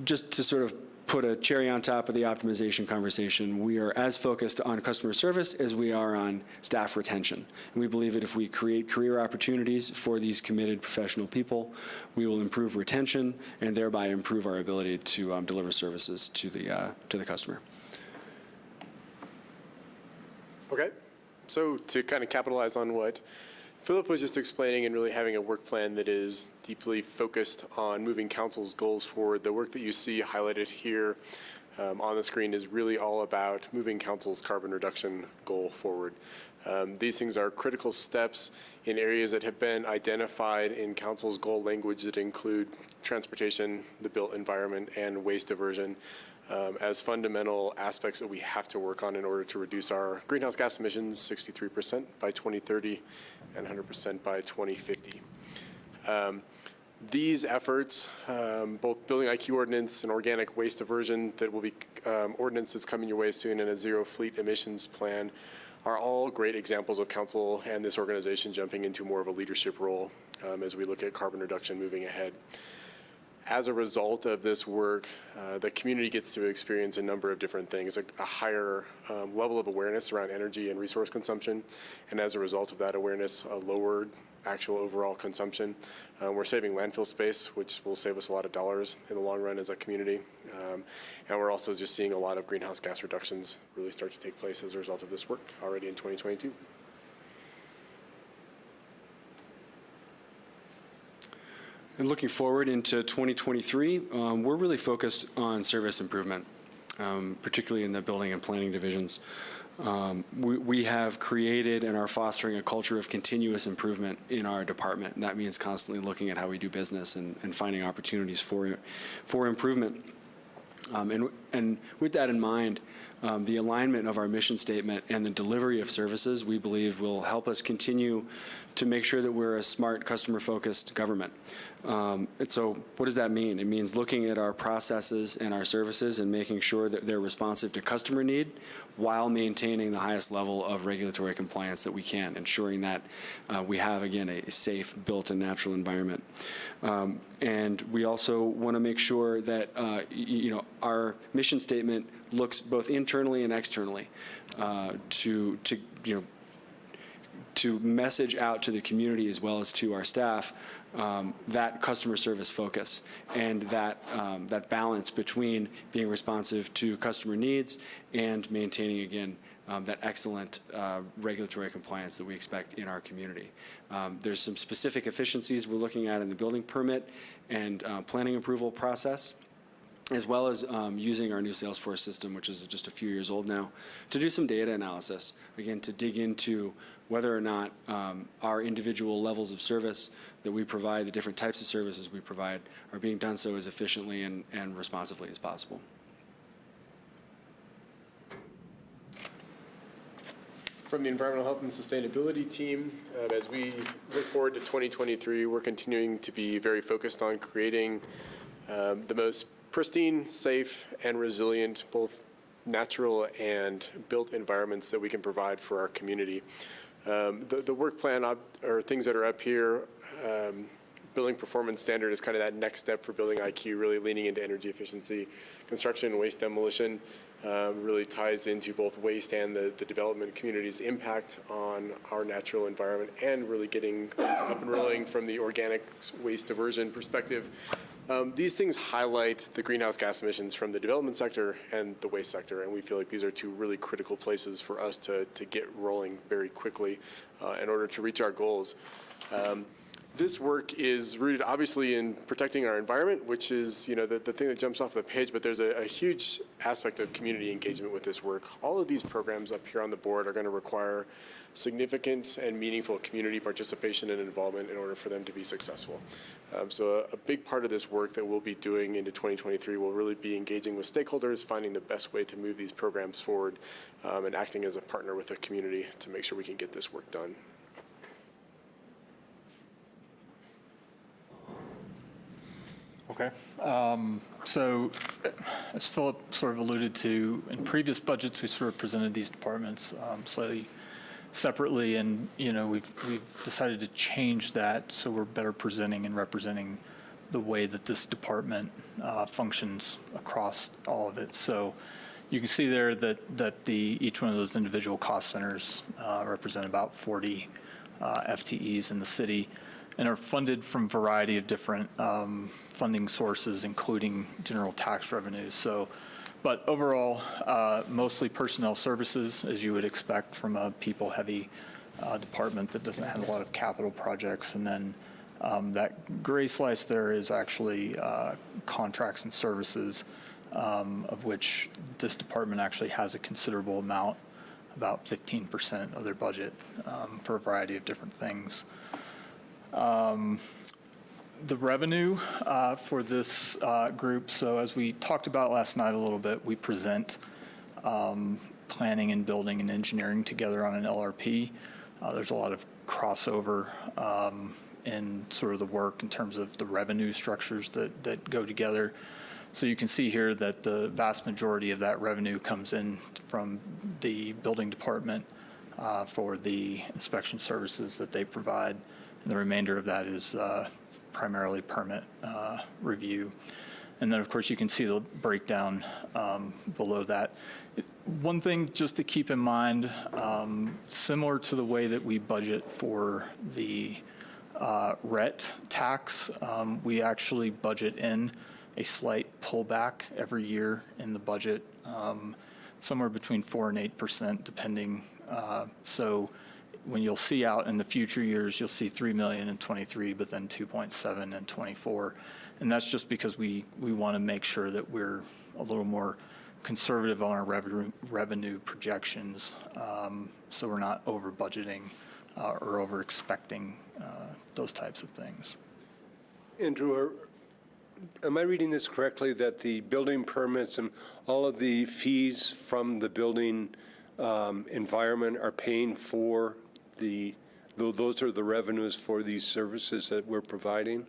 Speaker 10: just to sort of put a cherry on top of the optimization conversation, we are as focused on customer service as we are on staff retention. And we believe that if we create career opportunities for these committed professional people, we will improve retention and thereby improve our ability to deliver services to the customer.
Speaker 11: Okay, so to kind of capitalize on what Philip was just explaining and really having a work plan that is deeply focused on moving council's goals forward, the work that you see highlighted here on the screen is really all about moving council's carbon reduction goal forward. These things are critical steps in areas that have been identified in council's goal language that include transportation, the built environment, and waste diversion as fundamental aspects that we have to work on in order to reduce our greenhouse gas emissions 63% by 2030 and 100% by 2050. These efforts, both building IQ ordinance and organic waste diversion that will be ordinance that's coming your way soon, and a zero fleet emissions plan, are all great examples of council and this organization jumping into more of a leadership role as we look at carbon reduction moving ahead. As a result of this work, the community gets to experience a number of different things, a higher level of awareness around energy and resource consumption, and as a result of that awareness, a lowered actual overall consumption. We're saving landfill space, which will save us a lot of dollars in the long run as a community. And we're also just seeing a lot of greenhouse gas reductions really start to take place as a result of this work already in 2022.
Speaker 10: And looking forward into 2023, we're really focused on service improvement, particularly in the building and planning divisions. We have created and are fostering a culture of continuous improvement in our department. And that means constantly looking at how we do business and finding opportunities for improvement. And with that in mind, the alignment of our mission statement and the delivery of services, we believe, will help us continue to make sure that we're a smart, customer-focused government. And so what does that mean? It means looking at our processes and our services and making sure that they're responsive to customer need while maintaining the highest level of regulatory compliance that we can, ensuring that we have, again, a safe, built, and natural environment. And we also want to make sure that our mission statement looks both internally and externally to message out to the community as well as to our staff that customer service focus and that balance between being responsive to customer needs and maintaining, again, that excellent regulatory compliance that we expect in our community. There's some specific efficiencies we're looking at in the building permit and planning approval process, as well as using our new Salesforce system, which is just a few years old now, to do some data analysis, again, to dig into whether or not our individual levels of service that we provide, the different types of services we provide, are being done so as efficiently and responsively as possible.
Speaker 11: From the Environmental Health and Sustainability team, as we look forward to 2023, we're continuing to be very focused on creating the most pristine, safe, and resilient, both natural and built environments that we can provide for our community. The work plan or things that are up here building performance standard is kind of that next step for building IQ, really leaning into energy efficiency. Construction and waste demolition really ties into both waste and the development community's impact on our natural environment, and really getting things up and rolling from the organic waste diversion perspective. These things highlight the greenhouse gas emissions from the development sector and the waste sector, and we feel like these are two really critical places for us to get rolling very quickly in order to reach our goals. This work is rooted obviously in protecting our environment, which is the thing that jumps off the page, but there's a huge aspect of community engagement with this work. All of these programs up here on the board are going to require significant and meaningful community participation and involvement in order for them to be successful. So a big part of this work that we'll be doing into 2023 will really be engaging with stakeholders, finding the best way to move these programs forward, and acting as a partner with the community to make sure we can get this work done.
Speaker 2: Okay. So as Philip sort of alluded to, in previous budgets, we sort of presented these departments slightly separately, and we've decided to change that so we're better presenting and representing the way that this department functions across all of it. So you can see there that each one of those individual cost centers represent about 40 FTEs in the city, and are funded from a variety of different funding sources, including general tax revenues. So, but overall, mostly personnel services, as you would expect from a people-heavy department that doesn't have a lot of capital projects. And then that gray slice there is actually contracts and services, of which this department actually has a considerable amount, about 15% of their budget for a variety of different things. The revenue for this group, so as we talked about last night a little bit, we present planning and building and engineering together on an LRP. There's a lot of crossover in sort of the work in terms of the revenue structures that go together. So you can see here that the vast majority of that revenue comes in from the building department for the inspection services that they provide. And the remainder of that is primarily permit review. And then, of course, you can see the breakdown below that. One thing just to keep in mind, similar to the way that we budget for the RET tax, we actually budget in a slight pullback every year in the budget, somewhere between 4 and 8%, depending. So when you'll see out in the future years, you'll see $3 million in 23, but then 2.7 in 24. And that's just because we want to make sure that we're a little more conservative on our revenue projections, so we're not over budgeting or over expecting those types of things.
Speaker 4: Andrew, am I reading this correctly, that the building permits and all of the fees from the building environment are paying for those are the revenues for these services that we're providing?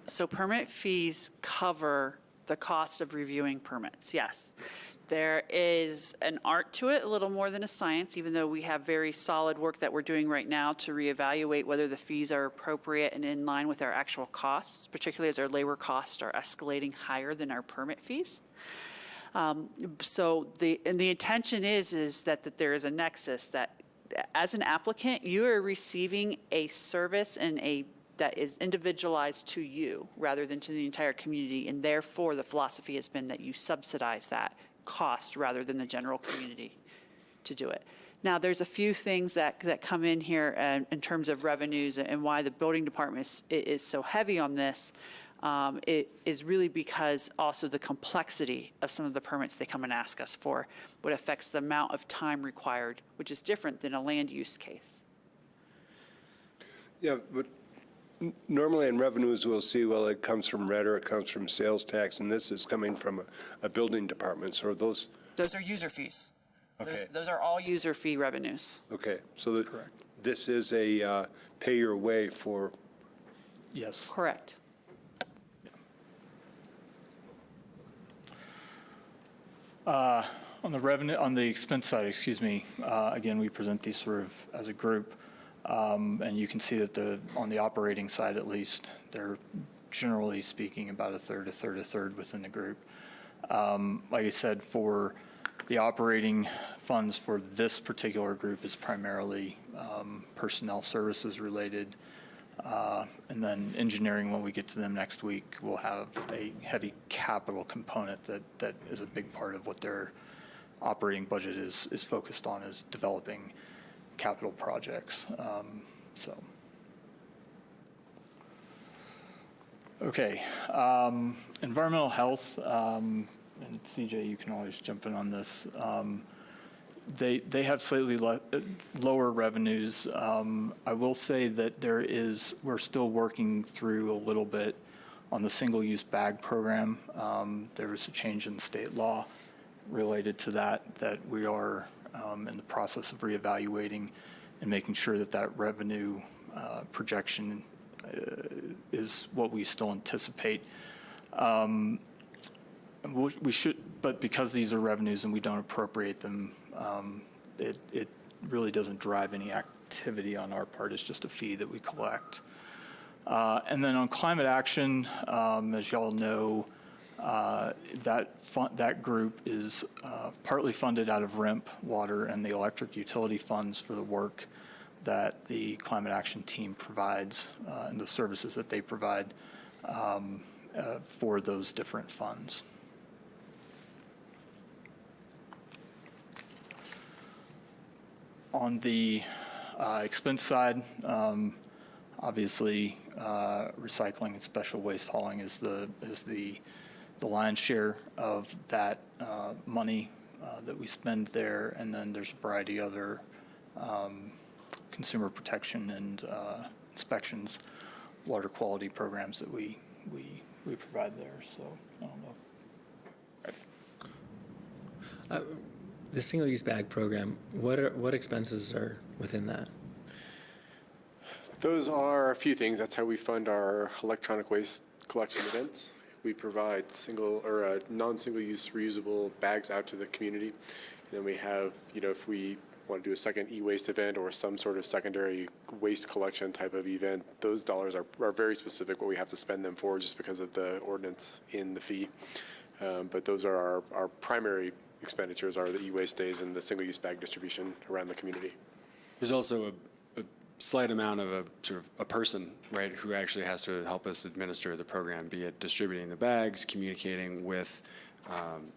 Speaker 5: So permit fees cover the cost of reviewing permits, yes. There is an art to it, a little more than a science, even though we have very solid work that we're doing right now to reevaluate whether the fees are appropriate and in line with our actual costs, particularly as our labor costs are escalating higher than our permit fees. So the intention is that there is a nexus, that as an applicant, you are receiving a service that is individualized to you rather than to the entire community, and therefore the philosophy has been that you subsidize that cost rather than the general community to do it. Now, there's a few things that come in here in terms of revenues and why the building department is so heavy on this. It is really because also the complexity of some of the permits they come and ask us for, what affects the amount of time required, which is different than a land use case.
Speaker 4: Yeah, but normally in revenues, we'll see, well, it comes from rent or it comes from sales tax, and this is coming from a building department. So are those?
Speaker 5: Those are user fees.
Speaker 4: Okay.
Speaker 5: Those are all user fee revenues.
Speaker 4: Okay, so this is a pay your way for?
Speaker 2: Yes.
Speaker 5: Correct.
Speaker 2: On the expense side, again, we present these sort of as a group. And you can see that on the operating side at least, they're generally speaking about a third within the group. Like I said, for the operating funds for this particular group is primarily personnel services related. And then engineering, when we get to them next week, will have a heavy capital component that is a big part of what their operating budget is focused on, is developing capital projects. Okay, environmental health, and CJ, you can always jump in on this. They have slightly lower revenues. I will say that we're still working through a little bit on the single-use bag program. There was a change in state law related to that we are in the process of reevaluating and making sure that revenue projection is what we still anticipate. We should, but because these are revenues and we don't appropriate them, it really doesn't drive any activity on our part. It's just a fee that we collect. And then on climate action, as y'all know, that group is partly funded out of REMP, water, and the electric utility funds for the work that the climate action team provides and the services that they provide for those different funds. On the expense side, obviously, recycling and special waste hauling is the lion's share of that money that we spend there, and then there's a variety of other consumer protection and inspections, water quality programs that we provide there. So I don't know.
Speaker 7: The single-use bag program, what expenses are within that?
Speaker 11: Those are a few things. That's how we fund our electronic waste collection events. We provide non-single-use reusable bags out to the community. And then we have, if we want to do a second e-waste event or some sort of secondary waste collection type of event, those dollars are very specific what we have to spend them for just because of the ordinance in the fee. But those are our primary expenditures are the e-waste days and the single-use bag distribution around the community.
Speaker 10: There's also a slight amount of a person, right, who actually has to help us administer the program, be it distributing the bags, communicating with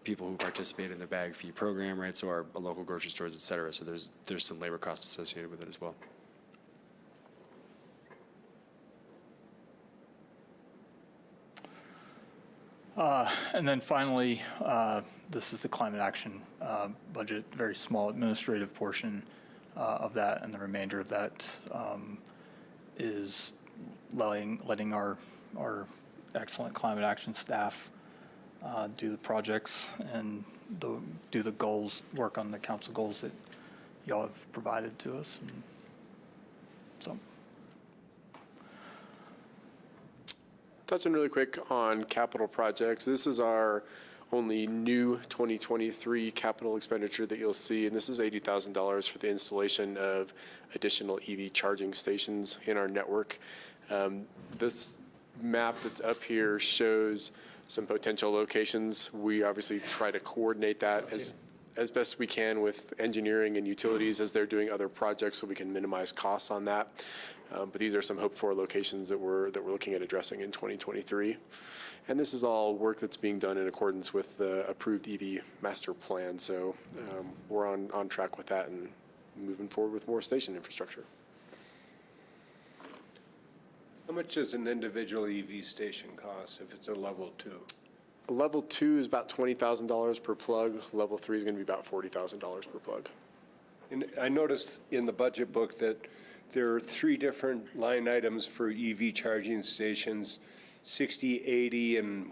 Speaker 10: people who participate in the bag fee program, right, so our local grocery stores, et cetera. So there's some labor costs associated with it as well.
Speaker 2: And then finally, this is the climate action budget, very small administrative portion of that, and the remainder of that is letting our excellent climate action staff do the projects and do the goals, work on the council goals that y'all have provided to us. And so.
Speaker 11: Touching really quick on capital projects. This is our only new 2023 capital expenditure that you'll see, and this is $80,000 for the installation of additional EV charging stations in our network. This map that's up here shows some potential locations. We obviously try to coordinate that as best we can with engineering and utilities as they're doing other projects so we can minimize costs on that. But these are some hoped-for locations that we're looking at addressing in 2023. And this is all work that's being done in accordance with the approved EV master plan. So we're on track with that and moving forward with more station infrastructure.
Speaker 4: How much does an individual EV station cost if it's a level 2?
Speaker 11: Level 2 is about $20,000 per plug. Level 3 is going to be about $40,000 per plug.
Speaker 4: And I noticed in the budget book that there are 3 different line items for EV charging stations, 60, 80, and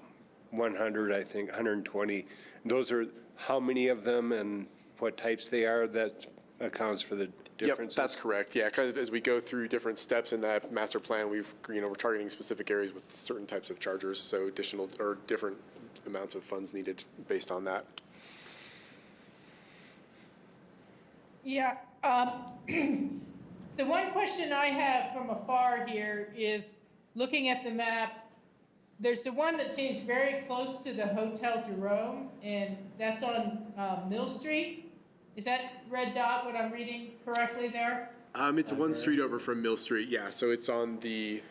Speaker 4: 100, I think, 120. Those are how many of them and what types they are that accounts for the differences?
Speaker 11: Yep, that's correct. Yeah, kind of as we go through different steps in that master plan, we're targeting specific areas with certain types of chargers, so additional or different amounts of funds needed based on that.
Speaker 9: Yeah. The one question I have from afar here is, looking at the map, there's the one that seems very close to the Hotel Jerome, and that's on Mill Street. Is that red dot what I'm reading correctly there?
Speaker 11: It's one street over from Mill Street, yeah. So it's on the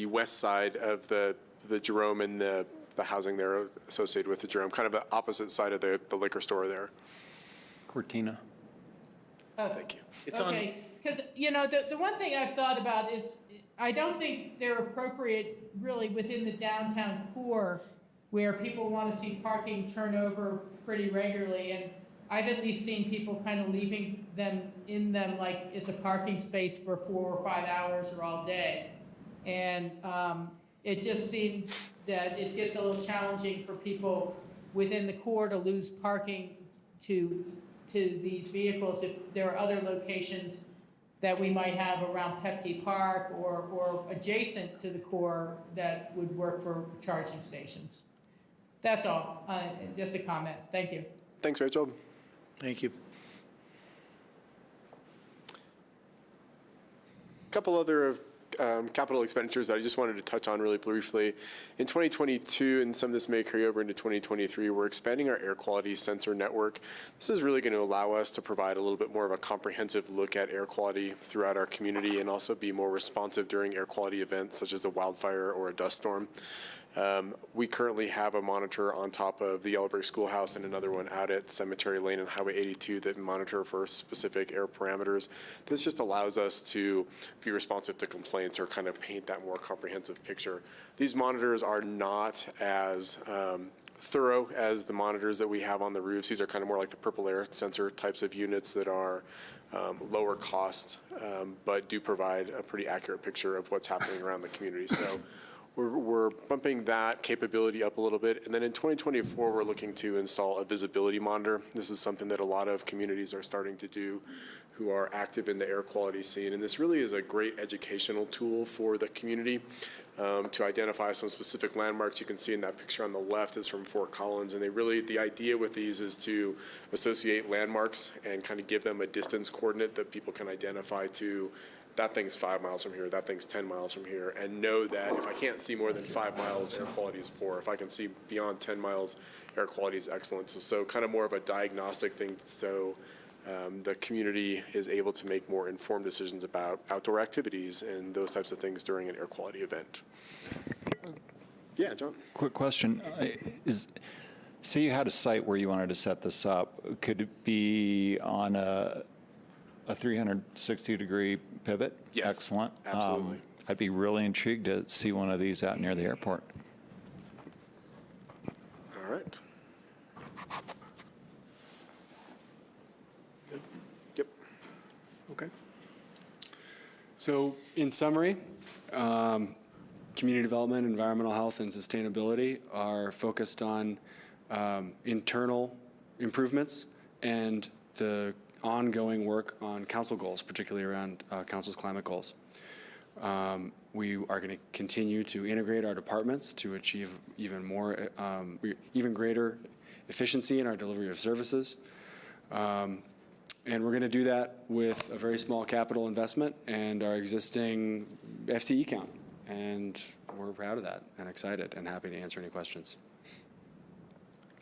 Speaker 11: west side of the Jerome and the housing there associated with the Jerome, kind of the opposite side of the liquor store there.
Speaker 6: Cortina.
Speaker 9: Oh,
Speaker 11: Thank you.
Speaker 1: It's on,
Speaker 9: okay, because, you know, the one thing I've thought about is, I don't think they're appropriate really within the downtown core where people want to see parking turn over pretty regularly, and I've at least seen people kind of leaving them in them like it's a parking space for 4 or 5 hours or all day. And it just seemed that it gets a little challenging for people within the core to lose parking to these vehicles if there are other locations that we might have around Pepke Park or adjacent to the core that would work for charging stations. That's all, just a comment. Thank you.
Speaker 11: Thanks, Rachel.
Speaker 1: thank you.
Speaker 11: A couple other capital expenditures that I just wanted to touch on really briefly. In 2022, and some of this may carry over into 2023, we're expanding our air quality sensor network. This is really going to allow us to provide a little bit more of a comprehensive look at air quality throughout our community and also be more responsive during air quality events such as a wildfire or a dust storm. We currently have a monitor on top of the Yellowbrick Schoolhouse and another one out at Cemetery Lane and Highway 82 that monitor for specific air parameters. This just allows us to be responsive to complaints or kind of paint that more comprehensive picture. These monitors are not as thorough as the monitors that we have on the roofs. These are kind of more like the purple air sensor types of units that are lower cost, but do provide a pretty accurate picture of what's happening around the community. So we're bumping that capability up a little bit. And then in 2024, we're looking to install a visibility monitor. This is something that a lot of communities are starting to do who are active in the air quality scene. And this really is a great educational tool for the community to identify some specific landmarks. You can see in that picture on the left is from Fort Collins. And the idea with these is to associate landmarks and kind of give them a distance coordinate that people can identify to. That thing's 5 miles from here, that thing's 10 miles from here, and know that if I can't see more than 5 miles, air quality is poor. If I can see beyond 10 miles, air quality is excellent. So kind of more of a diagnostic thing, so the community is able to make more informed decisions about outdoor activities and those types of things during an air quality event. Yeah, John?
Speaker 6: Quick question. Say you had a site where you wanted to set this up. Could it be on a 360-degree pivot?
Speaker 11: Yes,
Speaker 6: Excellent.
Speaker 11: absolutely.
Speaker 6: I'd be really intrigued to see one of these out near the airport.
Speaker 11: All right. Yep.
Speaker 10: Okay. So in summary, community development, environmental health, and sustainability are focused on internal improvements and the ongoing work on council goals, particularly around council's climate goals. We are going to continue to integrate our departments to achieve even greater efficiency in our delivery of services. And we're going to do that with a very small capital investment and our existing FTE count. And we're proud of that and excited and happy to answer any questions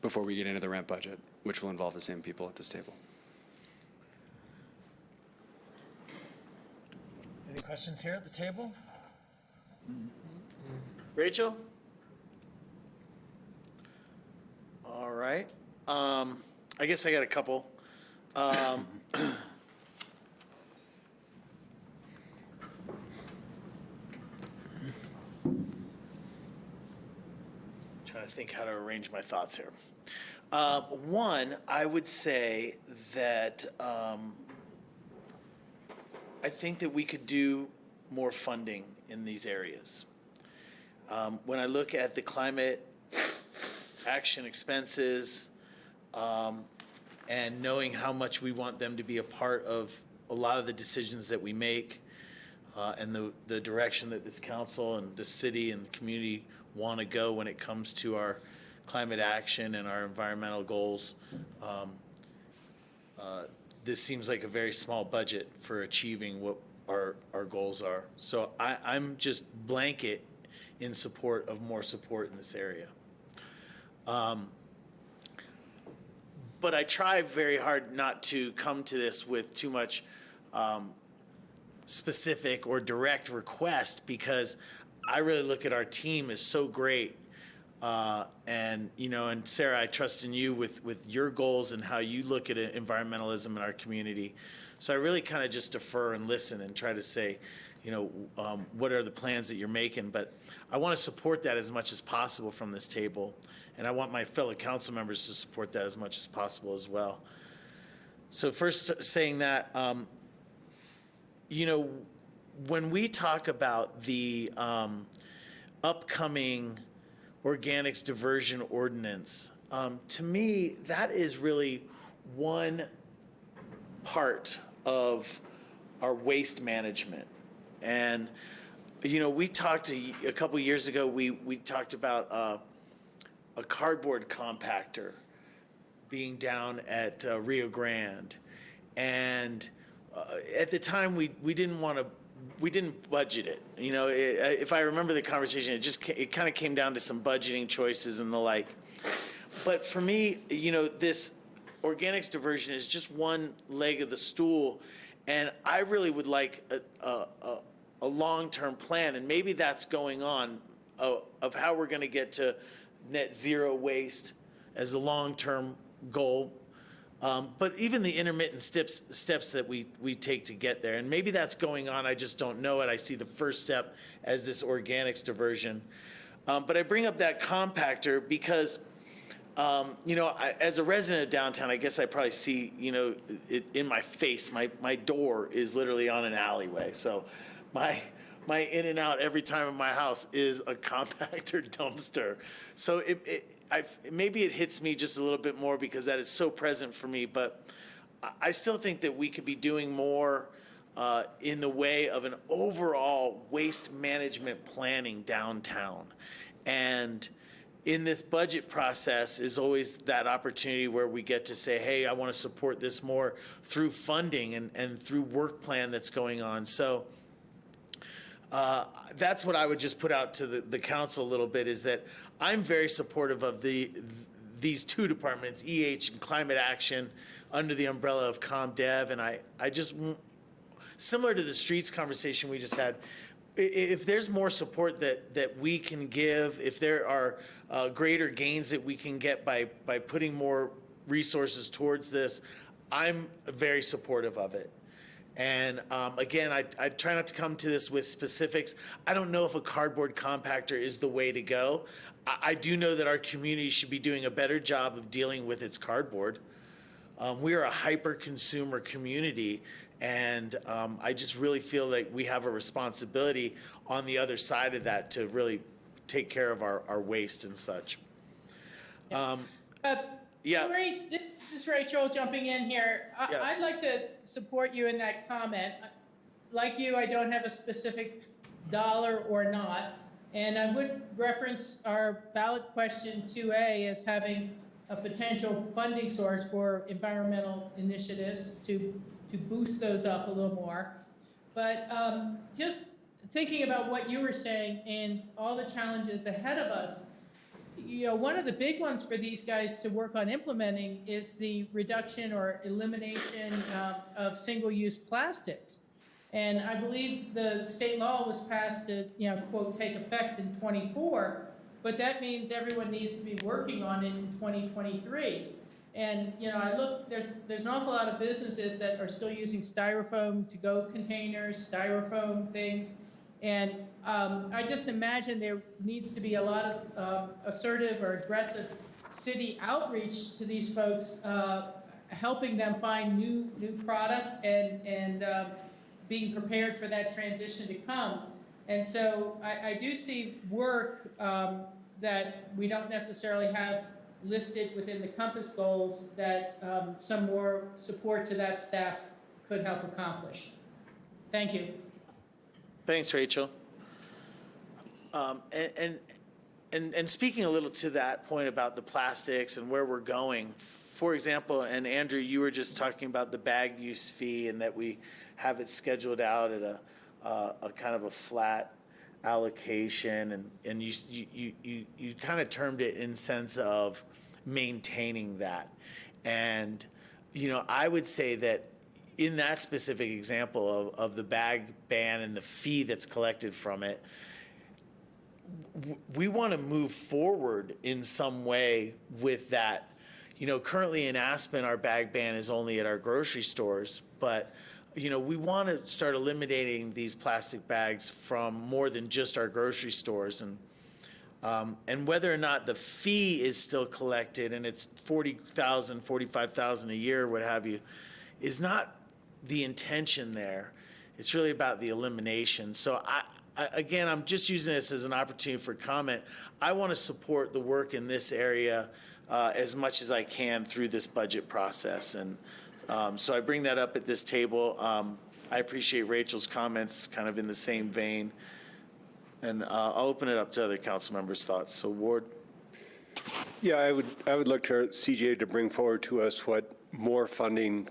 Speaker 10: before we get into the REMP budget, which will involve the same people at this table.
Speaker 1: Any questions here at the table? Rachel? All right. I guess I got a couple. Trying to think how to arrange my thoughts here. One, I would say that I think that we could do more funding in these areas. When I look at the climate action expenses and knowing how much we want them to be a part of a lot of the decisions that we make and the direction that this council and the city and the community want to go when it comes to our climate action and our environmental goals, this seems like a very small budget for achieving our goals are. So I'm just blanket in support of more support in this area. But I try very hard not to come to this with too much specific or direct request, because I really look at our team as so great. And Sarah, I trust in you with your goals and how you look at environmentalism in our community. So I really kind of just defer and listen and try to say, what are the plans that you're making? But I want to support that as much as possible from this table. And I want my fellow council members to support that as much as possible as well. So first saying that, when we talk about the upcoming organics diversion ordinance, to me, that is really one part of our waste management. And, we talked a couple years ago, we talked about a cardboard compactor being down at Rio Grande. And at the time, we didn't budget it. If I remember the conversation, it kind of came down to some budgeting choices and the like. But for me, this organics diversion is just one leg of the stool, and I really would like a long-term plan, and maybe that's going on of how we're going to get to net zero waste as a long-term goal. But even the intermittent steps that we take to get there, and maybe that's going on, I just don't know it. I see the first step as this organics diversion. But I bring up that compactor because, as a resident of downtown, I guess I probably see, it in my face. My door is literally on an alleyway. So my in and out every time in my house is a compactor dumpster. So maybe it hits me just a little bit more because that is so present for me, but I still think that we could be doing more in the way of an overall waste management planning downtown. And in this budget process is always that opportunity where we get to say, hey, I want to support this more through funding and through work plan that's going on. So that's what I would just put out to the council a little bit, is that I'm very supportive of these two departments, EH and Climate Action, under the umbrella of ComDev. And I just, similar to the streets conversation we just had, if there's more support that we can give, if there are greater gains that we can get by putting more resources towards this, I'm very supportive of it. And again, I try not to come to this with specifics. I don't know if a cardboard compactor is the way to go. I do know that our community should be doing a better job of dealing with its cardboard. We are a hyper-consumer community, and I just really feel like we have a responsibility on the other side of that to really take care of our waste and such. Yeah.
Speaker 9: Great. This is Rachel jumping in here.
Speaker 1: Yeah.
Speaker 9: I'd like to support you in that comment. Like you, I don't have a specific dollar or not. And I would reference our ballot question 2A as having a potential funding source for environmental initiatives to boost those up a little more. But just thinking about what you were saying and all the challenges ahead of us, one of the big ones for these guys to work on implementing is the reduction or elimination of single-use plastics. And I believe the state law was passed to, quote, take effect in '24, but that means everyone needs to be working on it in 2023. And, I look, there's an awful lot of businesses that are still using styrofoam to-go containers, styrofoam things. And I just imagine there needs to be a lot of assertive or aggressive city outreach to these folks, helping them find new product and being prepared for that transition to come. And so I do see work that we don't necessarily have listed within the Compass goals that some more support to that staff could help accomplish. Thank you.
Speaker 1: Thanks, Rachel. And And speaking a little to that point about the plastics and where we're going, for example, and Andrew, you were just talking about the bag use fee and that we have it scheduled out at a kind of a flat allocation, and you kind of termed it in sense of maintaining that. And, I would say that in that specific example of the bag ban and the fee that's collected from it, we want to move forward in some way with that. Currently in Aspen, our bag ban is only at our grocery stores, but we want to start eliminating these plastic bags from more than just our grocery stores. And whether or not the fee is still collected, and it's $40,000, $45,000 a year, what have you, is not the intention there. It's really about the elimination. So again, I'm just using this as an opportunity for comment. I want to support the work in this area as much as I can through this budget process. And so I bring that up at this table. I appreciate Rachel's comments kind of in the same vein. And I'll open it up to other council members' thoughts. So Ward?
Speaker 4: Yeah, I would look to CJ to bring forward to us what more funding,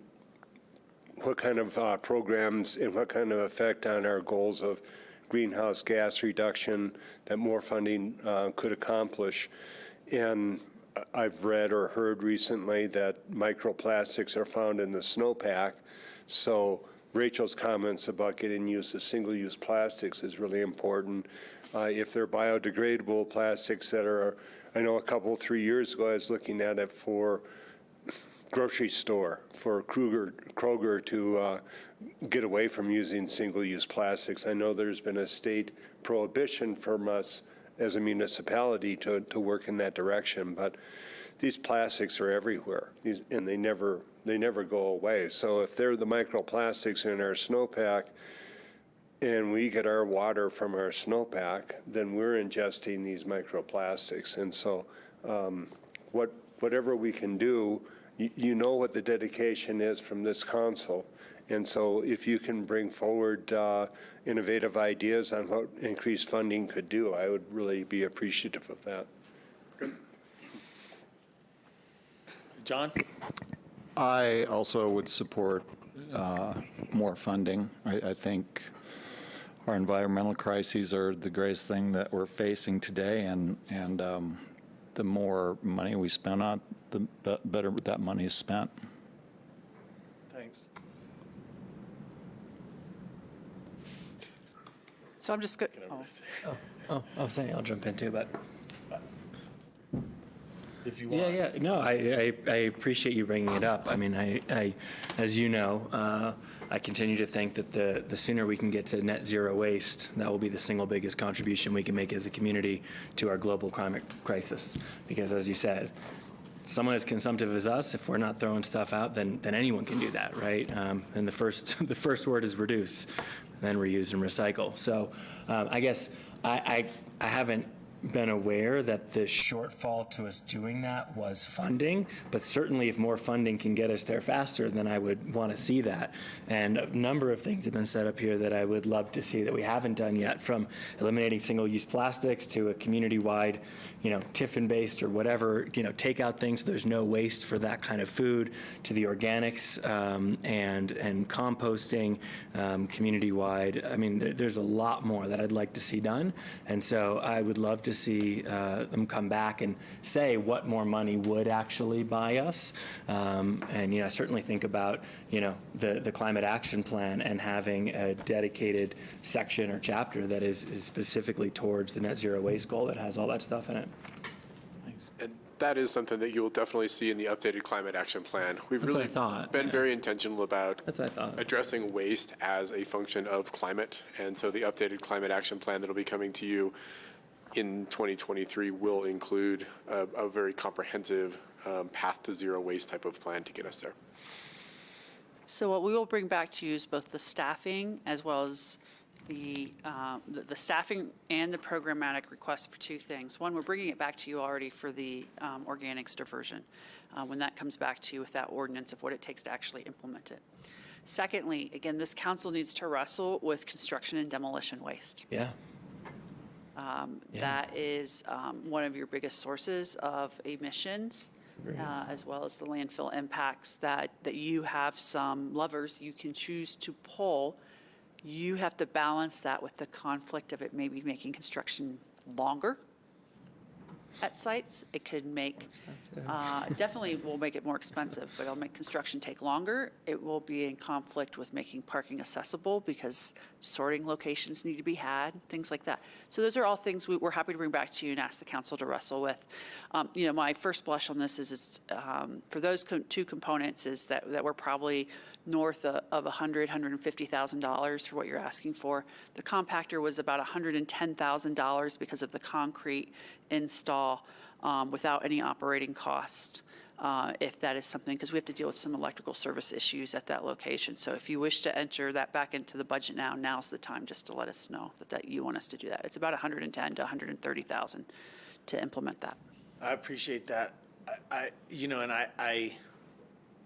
Speaker 4: what kind of programs and what kind of effect on our goals of greenhouse gas reduction that more funding could accomplish. And I've read or heard recently that microplastics are found in the snowpack. So Rachel's comments about getting use of single-use plastics is really important. If they're biodegradable plastics that are, I know 3 years ago I was looking at it for grocery store, for Kroger to get away from using single-use plastics. I know there's been a state prohibition from us as a municipality to work in that direction, but these plastics are everywhere, and they never go away. So if they're the microplastics in our snowpack, and we get our water from our snowpack, then we're ingesting these microplastics. And so whatever we can do, you know what the dedication is from this council. And so if you can bring forward innovative ideas on what increased funding could do, I would really be appreciative of that.
Speaker 1: John?
Speaker 6: I also would support more funding. I think our environmental crises are the greatest thing that we're facing today, and the more money we spend on, the better that money is spent.
Speaker 1: Thanks.
Speaker 5: So I'm just going,
Speaker 7: I was saying I'll jump in too, but.
Speaker 1: If you want.
Speaker 7: Yeah. No, I appreciate you bringing it up. I mean, I as you know, I continue to think that the sooner we can get to net zero waste, that will be the single biggest contribution we can make as a community to our global climate crisis. Because as you said, someone as consumptive as us, if we're not throwing stuff out, then anyone can do that, right? And the first word is reduce, then reuse and recycle. So I guess I haven't been aware that the shortfall to us doing that was funding, but certainly if more funding can get us there faster, then I would want to see that. And a number of things have been set up here that I would love to see that we haven't done yet, from eliminating single-use plastics to a community-wide, Tiffin-based or whatever, take out things so there's no waste for that kind of food, to the organics and composting community-wide. I mean, there's a lot more that I'd like to see done, and so I would love to see them come back and say what more money would actually buy us. And I certainly think about the climate action plan and having a dedicated section or chapter that is specifically towards the net zero waste goal that has all that stuff in it.
Speaker 1: Thanks.
Speaker 11: And that is something that you will definitely see in the updated climate action plan. We've
Speaker 7: That's what
Speaker 11: really
Speaker 7: I thought,
Speaker 11: been
Speaker 7: yeah.
Speaker 11: very intentional about
Speaker 7: That's what I thought.
Speaker 11: addressing waste as a function of climate. And so the updated climate action plan that will be coming to you in 2023 will include a very comprehensive path to zero waste type of plan to get us there.
Speaker 5: so what we will bring back to you is both the staffing as well as the staffing and the programmatic request for two things. One, we're bringing it back to you already for the organics diversion, when that comes back to you with that ordinance of what it takes to actually implement it. Secondly, again, this council needs to wrestle with construction and demolition waste.
Speaker 7: Yeah.
Speaker 5: That is one of your biggest sources of emissions, as well as the landfill impacts that you have some levers you can choose to pull. You have to balance that with the conflict of it maybe making construction longer at sites. It could make, definitely will make it more expensive, but it'll make construction take longer. It will be in conflict with making parking accessible because sorting locations need to be had, things like that. So those are all things we're happy to bring back to you and ask the council to wrestle with. My first blush on this is for those two components is that we're probably north of $100,000, $150,000 for what you're asking for. The compactor was about $110,000 because of the concrete install without any operating cost, if that is something, because we have to deal with some electrical service issues at that location. So if you wish to enter that back into the budget now's the time just to let us know that you want us to do that. It's about $110,000 to $130,000 to implement that.
Speaker 1: I appreciate that.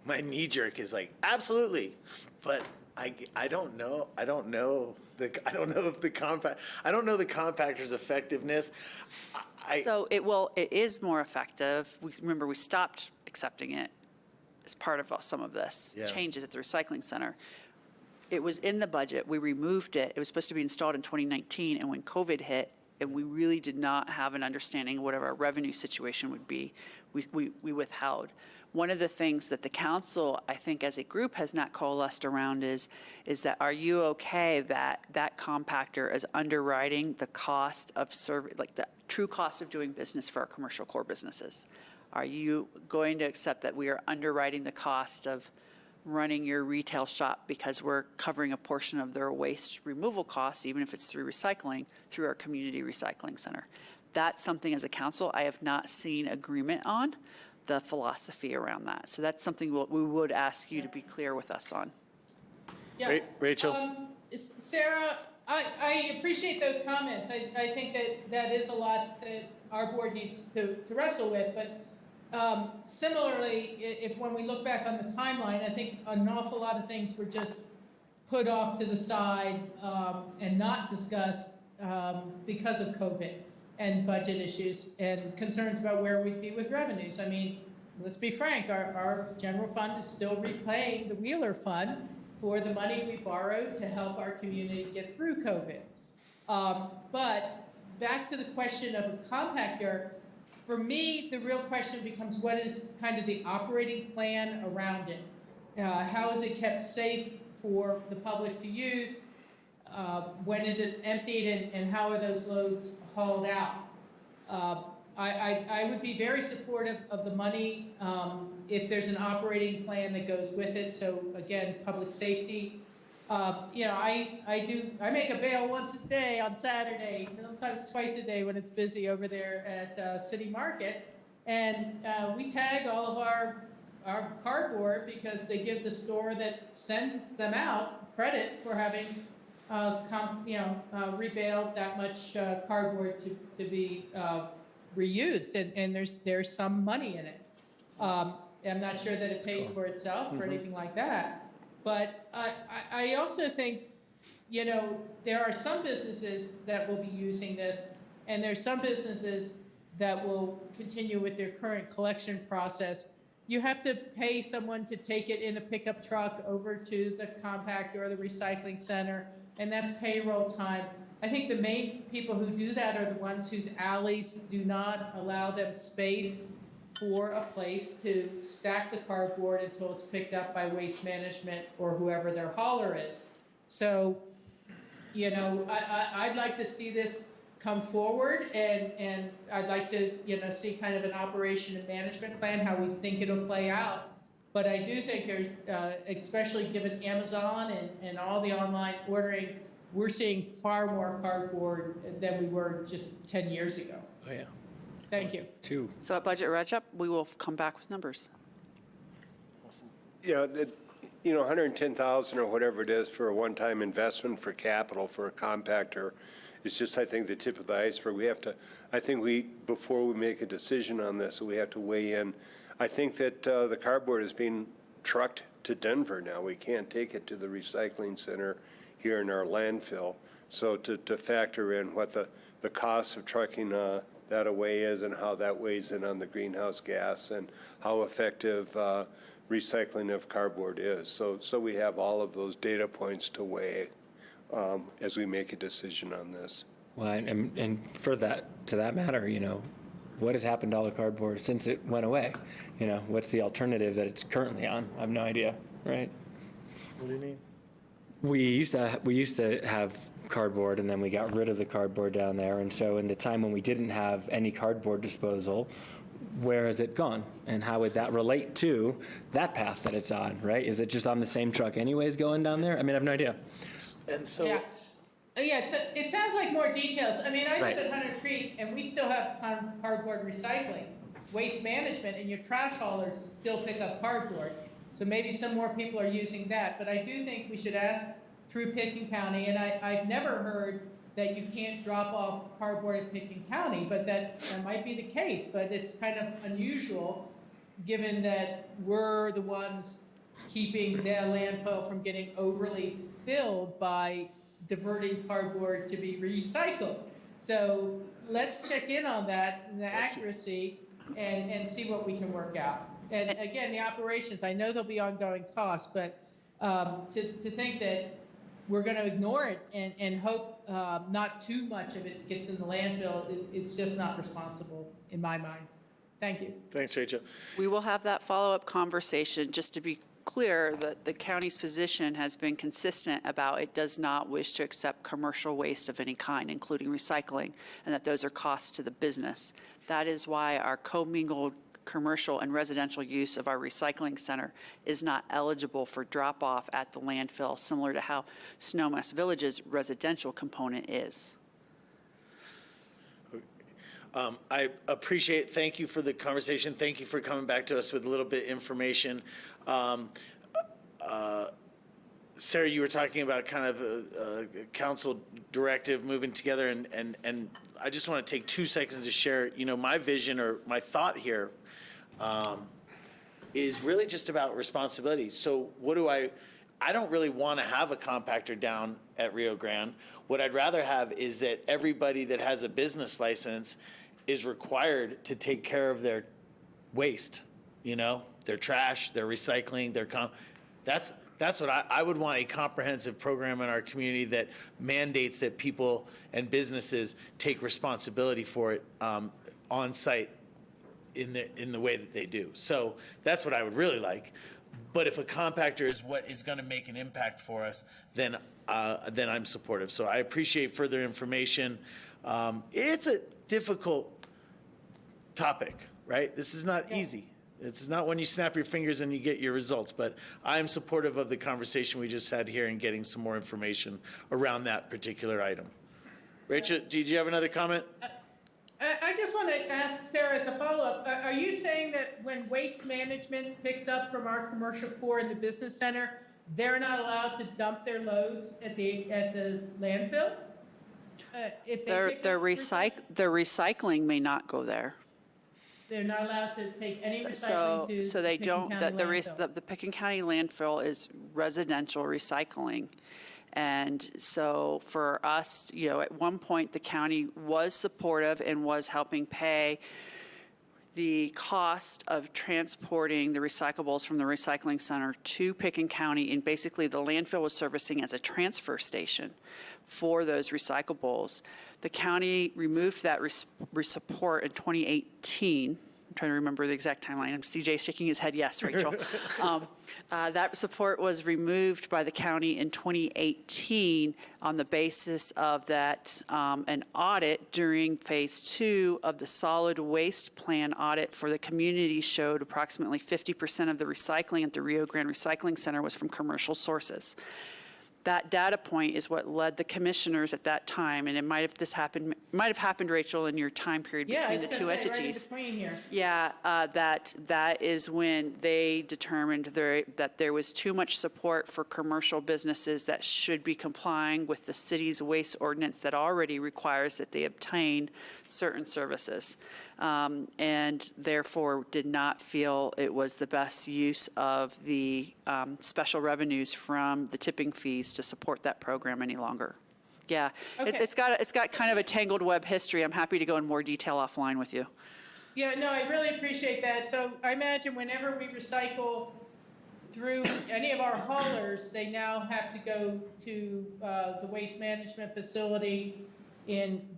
Speaker 1: My knee jerk is like, absolutely, but I don't know. I don't know if the compactor's effectiveness.
Speaker 5: So it is more effective. Remember, we stopped accepting it as part of some of this changes at the recycling center. It was in the budget. We removed it. It was supposed to be installed in 2019, and when COVID hit, and we really did not have an understanding of what our revenue situation would be, we withheld. One of the things that the council, I think as a group, has not coalesced around is that, are you okay that compactor is underwriting the cost of like the true cost of doing business for our commercial core businesses? Are you going to accept that we are underwriting the cost of running your retail shop because we're covering a portion of their waste removal costs, even if it's through recycling, through our community recycling center? That's something as a council I have not seen agreement on, the philosophy around that. So that's something we would ask you to be clear with us on.
Speaker 9: Yeah.
Speaker 1: Rachel?
Speaker 9: Sarah, I appreciate those comments. I think that is a lot that our board needs to wrestle with. But similarly, when we look back on the timeline, I think an awful lot of things were just put off to the side and not discussed because of COVID and budget issues and concerns about where we'd be with revenues. I mean, let's be frank, our general fund is still repaying the Wheeler Fund for the money we borrowed to help our community get through COVID. But back to the question of a compactor, for me, the real question becomes what is kind of the operating plan around it? How is it kept safe for the public to use? When is it emptied and how are those loads hauled out? I would be very supportive of the money if there's an operating plan that goes with it. So again, public safety. I make a bail once a day on Saturday, sometimes twice a day when it's busy over there at City Market. And we tag all of our cardboard because they give the store that sends them out credit for having rebaled that much cardboard to be reused, and there's some money in it. I'm not sure that it pays for itself or anything like that, but I also think, there are some businesses that will be using this, and there's some businesses that will continue with their current collection process. You have to pay someone to take it in a pickup truck over to the compactor or the recycling center, and that's payroll time. I think the main people who do that are the ones whose alleys do not allow them space for a place to stack the cardboard until it's picked up by Waste Management or whoever their hauler is. So, I'd like to see this come forward, and I'd like to, see kind of an operation and management plan, how we think it'll play out. But I do think there's, especially given Amazon and all the online ordering, we're seeing far more cardboard than we were just 10 years ago.
Speaker 7: Oh, yeah.
Speaker 9: Thank you.
Speaker 5: So at budget retch-up, we will come back with numbers.
Speaker 4: Yeah, 110,000 or whatever it is for a one-time investment for capital for a compactor is just, I think, the tip of the iceberg. Before we make a decision on this, we have to weigh in. I think that the cardboard is being trucked to Denver now. We can't take it to the recycling center here in our landfill. So to factor in what the the cost of trucking that away is and how that weighs in on the greenhouse gas and how effective recycling of cardboard is. So we have all of those data points to weigh as we make a decision on this.
Speaker 7: Well, and for that, to that matter, what has happened to all the cardboard since it went away? What's the alternative that it's currently on? I have no idea, right?
Speaker 1: What do you mean?
Speaker 7: We used to have cardboard, and then we got rid of the cardboard down there. And so in the time when we didn't have any cardboard disposal, where has it gone? And how would that relate to that path that it's on, right? Is it just on the same truck anyways going down there? I mean, I have no idea.
Speaker 1: And so.
Speaker 9: Yeah. Yeah, it sounds like more details. I mean, I
Speaker 7: Right.
Speaker 9: live at Hunter Creek, and we still have cardboard recycling, waste management, and your trash haulers still pick up cardboard. So maybe some more people are using that, but I do think we should ask through Pitkin County, and I've never heard that you can't drop off cardboard at Pitkin County, but that might be the case, but it's kind of unusual, given that we're the ones keeping the landfill from getting overly filled by diverting cardboard to be recycled. So let's check in on that, and the accuracy, and see what we can work out. And again, the operations, I know there'll be ongoing costs, but to think that we're going to ignore it and hope not too much of it gets in the landfill, it's just not responsible in my mind. Thank you.
Speaker 1: Thanks, Rachel.
Speaker 5: We will have that follow-up conversation. Just to be clear, that the county's position has been consistent about it does not wish to accept commercial waste of any kind, including recycling, and that those are costs to the business. That is why our commingled commercial and residential use of our recycling center is not eligible for drop-off at the landfill, similar to how Snowmass Village's residential component is.
Speaker 1: I appreciate, thank you for the conversation. Thank you for coming back to us with a little bit of information. Sarah, you were talking about kind of a council directive moving together, and I just want to take 2 seconds to share, my vision or my thought here is really just about responsibility. So I don't really want to have a compactor down at Rio Grande. What I'd rather have is that everybody that has a business license is required to take care of their waste, their trash, their recycling, that's what I would want, a comprehensive program in our community that mandates that people and businesses take responsibility for it on site in the way that they do. So that's what I would really like. But if a compactor is what is going to make an impact for us, then I'm supportive. So I appreciate further information. It's a difficult topic, right? This is not easy. It's not when you snap your fingers and you get your results, but I'm supportive of the conversation we just had here and getting some more information around that particular item. Rachel, did you have another comment?
Speaker 9: I just want to ask Sarah as a follow-up, are you saying that when waste management picks up from our commercial core in the business center, they're not allowed to dump their loads at the landfill? If they pick
Speaker 5: Their
Speaker 9: up
Speaker 5: recycling may not go there.
Speaker 9: They're not allowed to take any recycling to
Speaker 5: So they
Speaker 9: Pitkin
Speaker 5: don't,
Speaker 9: County
Speaker 5: the
Speaker 9: landfill.
Speaker 5: Pitkin County landfill is residential recycling. And so for us, at one point, the county was supportive and was helping pay the cost of transporting the recyclables from the recycling center to Pitkin County. And basically, the landfill was servicing as a transfer station for those recyclables. The county removed that support in 2018. I'm trying to remember the exact timeline. CJ shaking his head, yes, Rachel. That support was removed by the county in 2018 on the basis of that an audit during phase 2 of the solid waste plan audit for the community showed approximately 50% of the recycling at the Rio Grande Recycling Center was from commercial sources. That data point is what led the commissioners at that time, and it might have happened, Rachel, in your time period between the two entities.
Speaker 9: Right in between here.
Speaker 5: Yeah, that is when they determined that there was too much support for commercial businesses that should be complying with the city's waste ordinance that already requires that they obtain certain services, and therefore did not feel it was the best use of the special revenues from the tipping fees to support that program any longer. Yeah.
Speaker 9: Okay.
Speaker 5: It's got kind of a tangled web history. I'm happy to go in more detail offline with you.
Speaker 9: Yeah, no, I really appreciate that. So I imagine whenever we recycle through any of our haulers, they now have to go to the waste management facility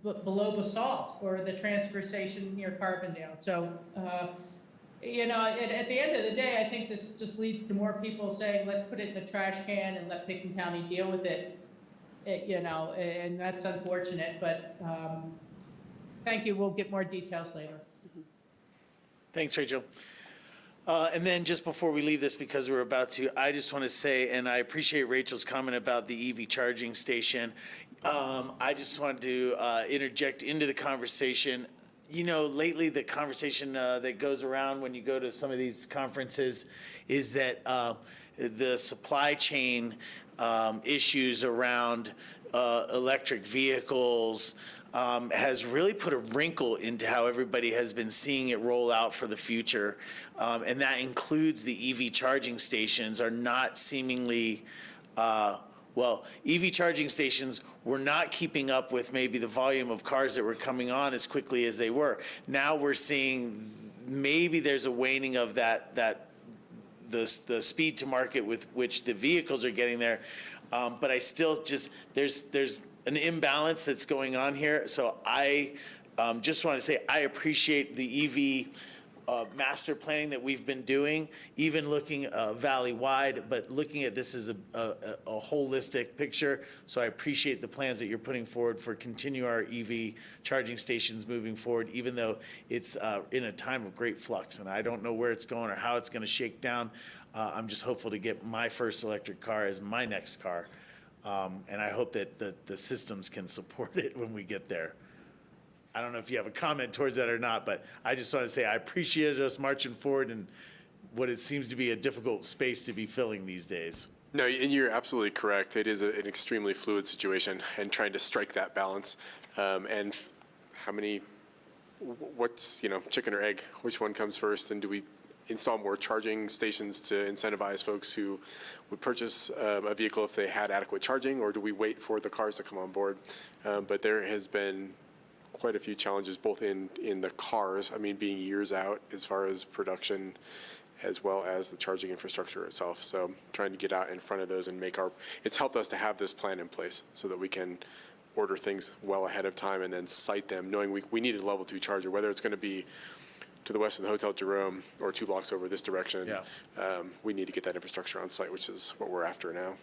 Speaker 9: below Basalt or the transfer station near Carbondale. So, you know, at the end of the day, I think this just leads to more people saying, let's put it in the trash can and let Pickens County deal with it. You know, and that's unfortunate, but thank you. We'll get more details later.
Speaker 1: Thanks, Rachel. And then just before we leave this, because we're about to, I just want to say, and I appreciate Rachel's comment about the EV charging station. I just wanted to interject into the conversation. You know, lately the conversation that goes around when you go to some of these conferences is that the supply chain issues around electric vehicles has really put a wrinkle into how everybody has been seeing it roll out for the future. And that includes the EV charging stations are not seemingly, EV charging stations were not keeping up with maybe the volume of cars that were coming on as quickly as they were. Now we're seeing maybe there's a waning of the speed to market with which the vehicles are getting there. But I still just, there's an imbalance that's going on here. So I just want to say I appreciate the EV master planning that we've been doing, even looking valley-wide, but looking at this as a holistic picture. So I appreciate the plans that you're putting forward for continue our EV charging stations moving forward, even though it's in a time of great flux. And I don't know where it's going or how it's going to shake down. I'm just hopeful to get my first electric car as my next car. And I hope that the systems can support it when we get there. I don't know if you have a comment towards that or not, but I just want to say I appreciated us marching forward in what it seems to be a difficult space to be filling these days.
Speaker 11: No, and you're absolutely correct. It is an extremely fluid situation, and trying to strike that balance. And how many, what's, chicken or egg? Which one comes first? And do we install more charging stations to incentivize folks who would purchase a vehicle if they had adequate charging, or do we wait for the cars to come on board? But there has been quite a few challenges, both in the cars, being years out as far as production, as well as the charging infrastructure itself. So trying to get out in front of those and it's helped us to have this plan in place so that we can order things well ahead of time and then site them, knowing we need a level 2 charger, whether it's going to be to the west of the Hotel Jerome or 2 blocks over this direction. Yeah. We need to get that infrastructure on site, which is what we're after now.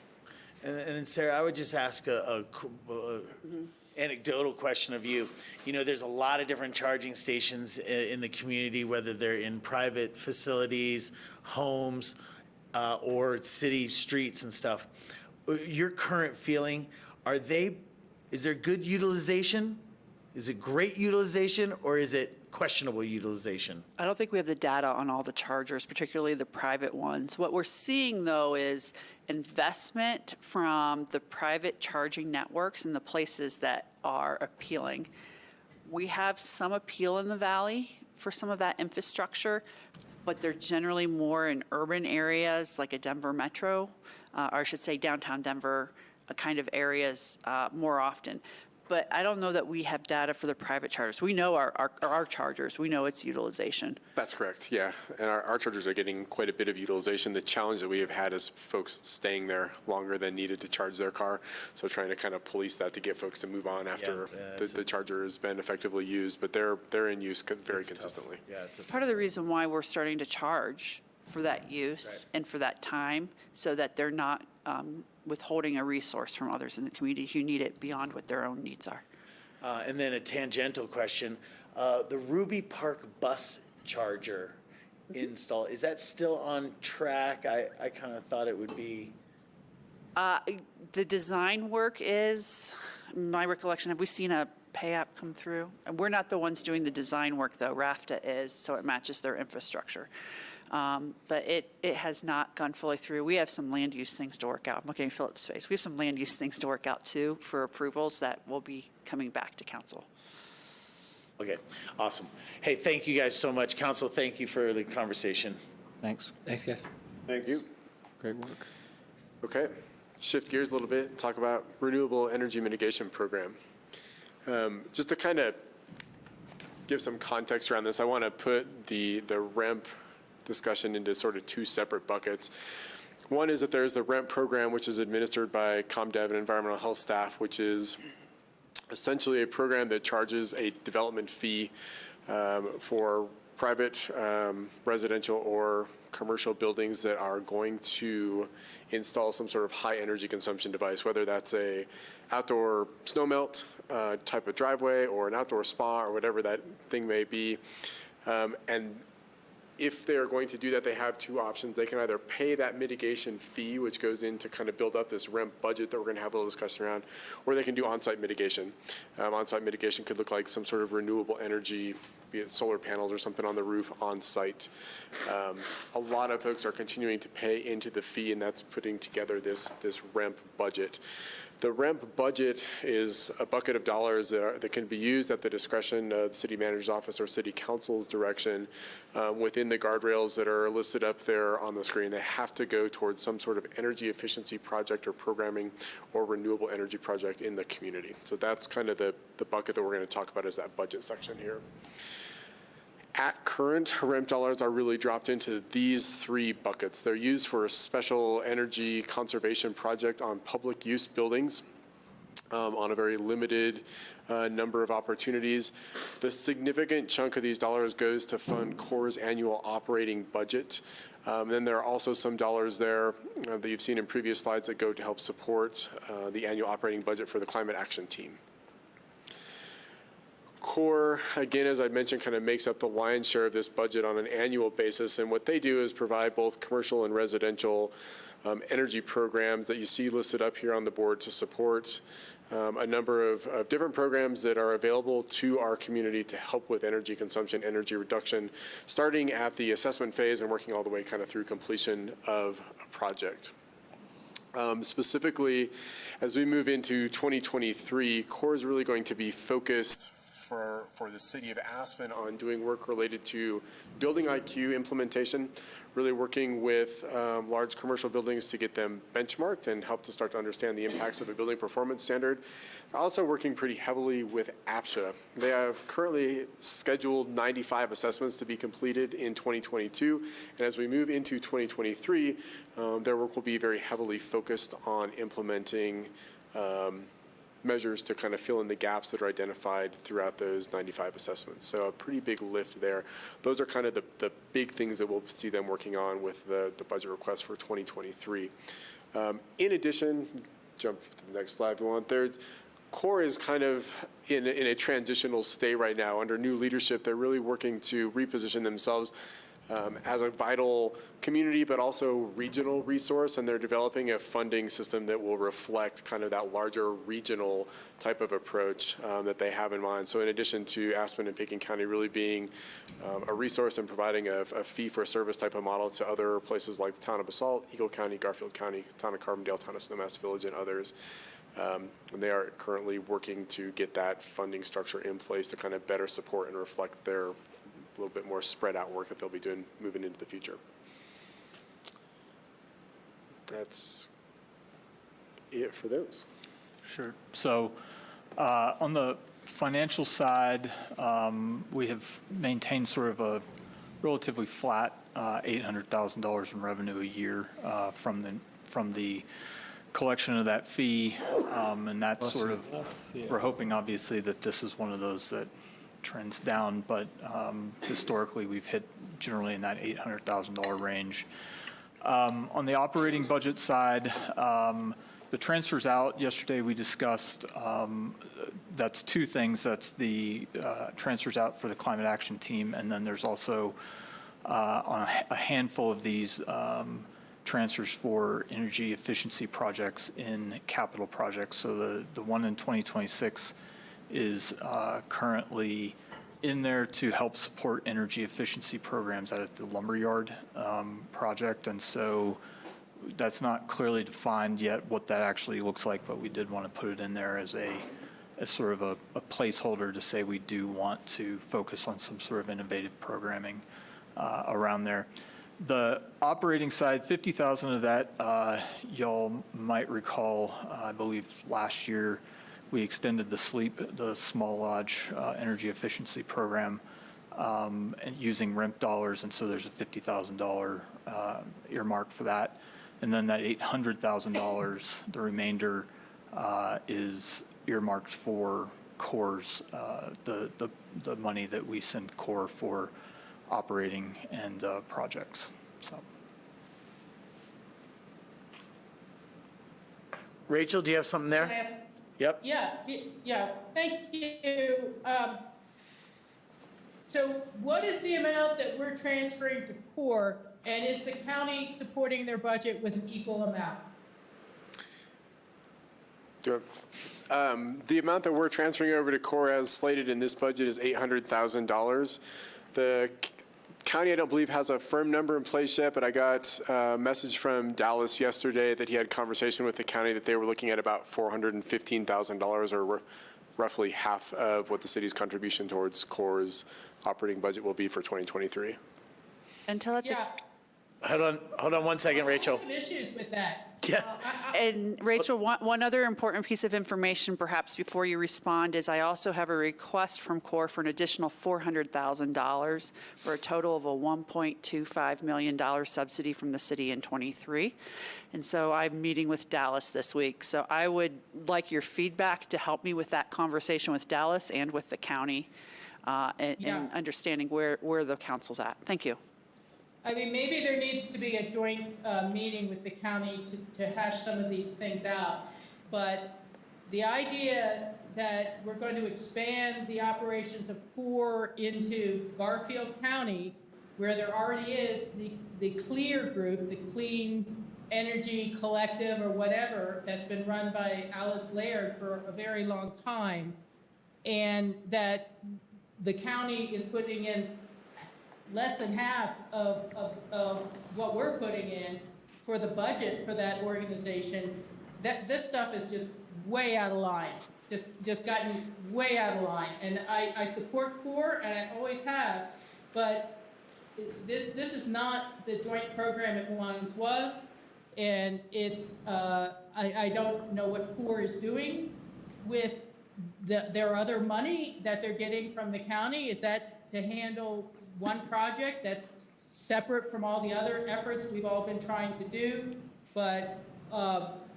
Speaker 1: And then Sarah, I would just ask a anecdotal question of you. There's a lot of different charging stations in the community, whether they're in private facilities, homes, or city streets and stuff. Your current feeling, is there good utilization? Is it great utilization, or is it questionable utilization?
Speaker 5: I don't think we have the data on all the chargers, particularly the private ones. What we're seeing, though, is investment from the private charging networks in the places that are appealing. We have some appeal in the valley for some of that infrastructure, but they're generally more in urban areas like a Denver metro, or I should say downtown Denver kind of areas more often. But I don't know that we have data for the private chargers. We know our chargers. We know its utilization.
Speaker 11: That's correct, yeah. And our chargers are getting quite a bit of utilization. The challenge that we have had is folks staying there longer than needed to charge their car. So trying to kind of police that to get folks to move on after the charger has been effectively used. But they're in use very consistently.
Speaker 1: Yeah,
Speaker 5: It's part of the reason why we're starting to charge for that use and for that time, so that they're not withholding a resource from others in the community who need it beyond what their own needs are.
Speaker 1: And then a tangential question. The Ruby Park bus charger install, is that still on track? I kind of thought it would be.
Speaker 5: The design work is, my recollection, have we seen a pay app come through? And we're not the ones doing the design work, though. RAFTA is, so it matches their infrastructure. But it has not gone fully through. We have some land use things to work out. I'm looking at Philip's face. We have some land use things to work out, too, for approvals that will be coming back to council.
Speaker 1: Okay, awesome. Hey, thank you guys so much. Council, thank you for the conversation.
Speaker 6: Thanks.
Speaker 7: Thanks, guys.
Speaker 11: Thank you.
Speaker 6: Great work.
Speaker 11: Okay. shift gears a little bit and talk about renewable energy mitigation program. Just to kind of give some context around this, I want to put the REMP discussion into sort of two separate buckets. One is that there's the REMP program, which is administered by ComDev and environmental health staff, which is essentially a program that charges a development fee for private, residential, or commercial buildings that are going to install some sort of high energy consumption device, whether that's a outdoor snowmelt type of driveway or an outdoor spa or whatever that thing may be. And if they're going to do that, they have two options. They can either pay that mitigation fee, which goes in to kind of build up this REMP budget that we're going to have a little discussion around, or they can do on-site mitigation. On-site mitigation could look like some sort of renewable energy, be it solar panels or something on the roof on-site. A lot of folks are continuing to pay into the fee, and that's putting together this REMP budget. The REMP budget is a bucket of dollars that can be used at the discretion of the city manager's office or city council's direction within the guardrails that are listed up there on the screen. They have to go towards some sort of energy efficiency project or programming or renewable energy project in the community. So that's kind of the bucket that we're going to talk about is that budget section here. At current, REMP dollars are really dropped into these three buckets. They're used for a special energy conservation project on public use buildings on a very limited number of opportunities. The significant chunk of these dollars goes to fund CoR's annual operating budget. Then there are also some dollars there that you've seen in previous slides that go to help support the annual operating budget for the climate action team. CoR, again, as I mentioned, kind of makes up the lion's share of this budget on an annual basis. And what they do is provide both commercial and residential energy programs that you see listed up here on the board to support a number of different programs that are available to our community to help with energy consumption, energy reduction, starting at the assessment phase and working all the way kind of through completion of a project. Specifically, as we move into 2023, CoR is really going to be focused for the city of Aspen on doing work related to building IQ implementation, really working with large commercial buildings to get them benchmarked and help to start to understand the impacts of a building performance standard. They're also working pretty heavily with APSHA. They have currently scheduled 95 assessments to be completed in 2022, and as we move into 2023, their work will be very heavily focused on implementing measures to kind of fill in the gaps that are identified throughout those 95 assessments. So a pretty big lift there. Those are kind of the big things that we'll see them working on with the budget request for 2023. In addition, jump to the next slide if you want, CoR is kind of in a transitional state right now. Under new leadership, they're really working to reposition themselves as a vital community, but also regional resource, and they're developing a funding system that will reflect kind of that larger regional type of approach that they have in mind. So in addition to Aspen and Pekin County really being a resource and providing a fee-for-service type of model to other places like the town of Basalt, Eagle County, Garfield County, town of Carbondale, town of Snowmass Village, and others. And they are currently working to get that funding structure in place to kind of better support and reflect their a little bit more spread out work that they'll be doing moving into the future. That's it for those.
Speaker 2: Sure. So on the financial side, we have maintained sort of a relatively flat $800,000 in revenue a year from the collection of that fee, and that's sort of, we're hoping obviously that this is one of those that trends down, but historically we've hit generally in that $800,000 range. On the operating budget side, the transfers out, yesterday we discussed, that's two things. That's the transfers out for the climate action team, and then there's also on a handful of these transfers for energy efficiency projects in capital projects. So the one in 2026 is currently in there to help support energy efficiency programs at the lumberyard project. And so that's not clearly defined yet what that actually looks like, but we did want to put it in there as sort of a placeholder to say we do want to focus on some sort of innovative programming around there. The operating side, 50,000 of that, y'all might recall, I believe last year, we extended the small lodge energy efficiency program and using REMP dollars, and so there's a $50,000 earmark for that. And then that $800,000, the remainder is earmarked for CORE's, the money that we send CORE for operating and projects, so.
Speaker 1: Rachel, do you have something there?
Speaker 9: Can I ask-
Speaker 1: Yep.
Speaker 9: Yeah, thank you. So what is the amount that we're transferring to CORE, and is the county supporting their budget with an equal amount?
Speaker 11: The amount that we're transferring over to CORE as slated in this budget is $800,000. The county, I don't believe, has a firm number in place yet, but I got a message from Dallas yesterday that he had conversation with the county that they were looking at about $415,000, or roughly half of what the city's contribution towards CORE's operating budget will be for 2023.
Speaker 5: Until at the
Speaker 9: Yeah,
Speaker 1: Hold on one second, Rachel.
Speaker 9: some issues with that.
Speaker 1: Yeah.
Speaker 5: And Rachel, one other important piece of information perhaps before you respond is I also have a request from CORE for an additional $400,000 for a total of a $1.25 million subsidy from the city in '23. And so I'm meeting with Dallas this week. So I would like your feedback to help me with that conversation with Dallas and with the county and understanding where the council's at. Thank you.
Speaker 9: I mean, maybe there needs to be a joint meeting with the county to hash some of these things out. But the idea that we're going to expand the operations of CORE into Garfield County, where there already is the CLEAR group, the Clean Energy Collective or whatever, that's been run by Alice Laird for a very long time, and that the county is putting in less than half of what we're putting in for the budget for that organization, that this stuff is just way out of line, just gotten way out of line. And I support CORE, and I always have, but this is not the joint program it once was, and it's, I don't know what CORE is doing with their other money that they're getting from the county. Is that to handle one project that's separate from all the other efforts we've all been trying to do? But,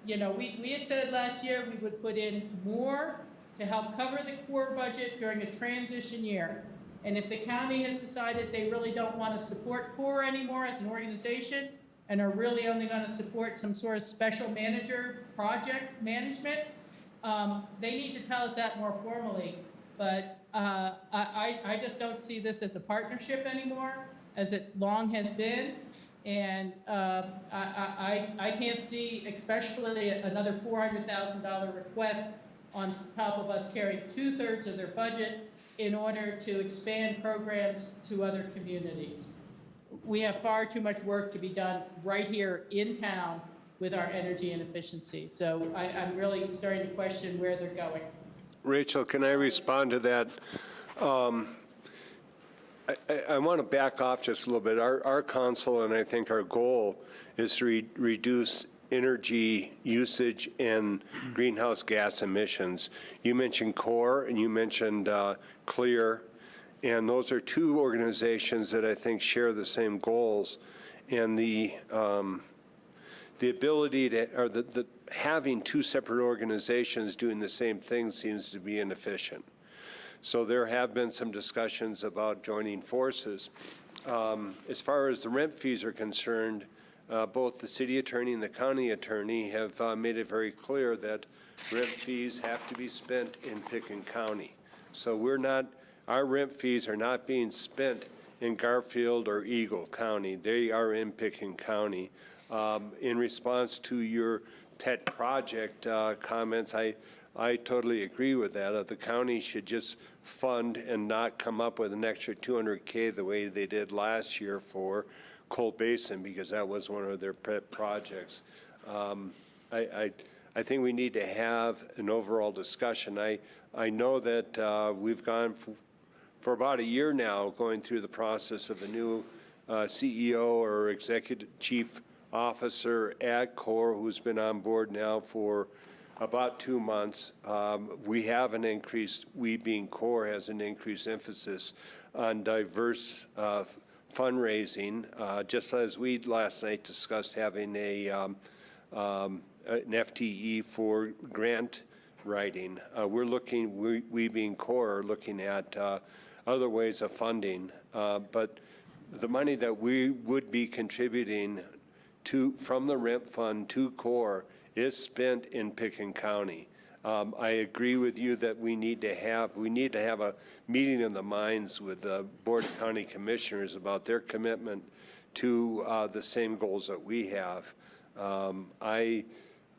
Speaker 9: you know, we had said last year we would put in more to help cover the CORE budget during a transition year. And if the county has decided they really don't want to support CORE anymore as an organization and are really only going to support some sort of special manager project management, they need to tell us that more formally. But I just don't see this as a partnership anymore, as it long has been. And I can't see, especially another $400,000 request on top of us carrying 2/3 of their budget in order to expand programs to other communities. We have far too much work to be done right here in town with our energy and efficiency. So I'm really starting to question where they're going.
Speaker 4: Rachel, can I respond to that? I want to back off just a little bit. Our council, and I think our goal, is to reduce energy usage and greenhouse gas emissions. You mentioned CORE and you mentioned CLEAR, and those are two organizations that I think share the same goals. And the ability to, or the having two separate organizations doing the same thing seems to be inefficient. So there have been some discussions about joining forces. As far as the REMP fees are concerned, both the city attorney and the county attorney have made it very clear that REMP fees have to be spent in Pickens County. So our REMP fees are not being spent in Garfield or Eagle County. They are in Pickens County. In response to your pet project comments, I totally agree with that. The county should just fund and not come up with an extra $200K the way they did last year for Cold Basin, because that was one of their pet projects. I think we need to have an overall discussion. I know that we've gone for about a year now going through the process of a new CEO or executive chief officer at CORE who's been on board now for about 2 months. We have an increased, we being CORE, has an increased emphasis on diverse fundraising, just as we last night discussed having an FTE for grant writing. We're looking, we being CORE, are looking at other ways of funding, but the money that we would be contributing from the REMP fund to CORE is spent in Pickens County. I agree with you that we need to have a meeting of the minds with the Board of County Commissioners about their commitment to the same goals that we have. I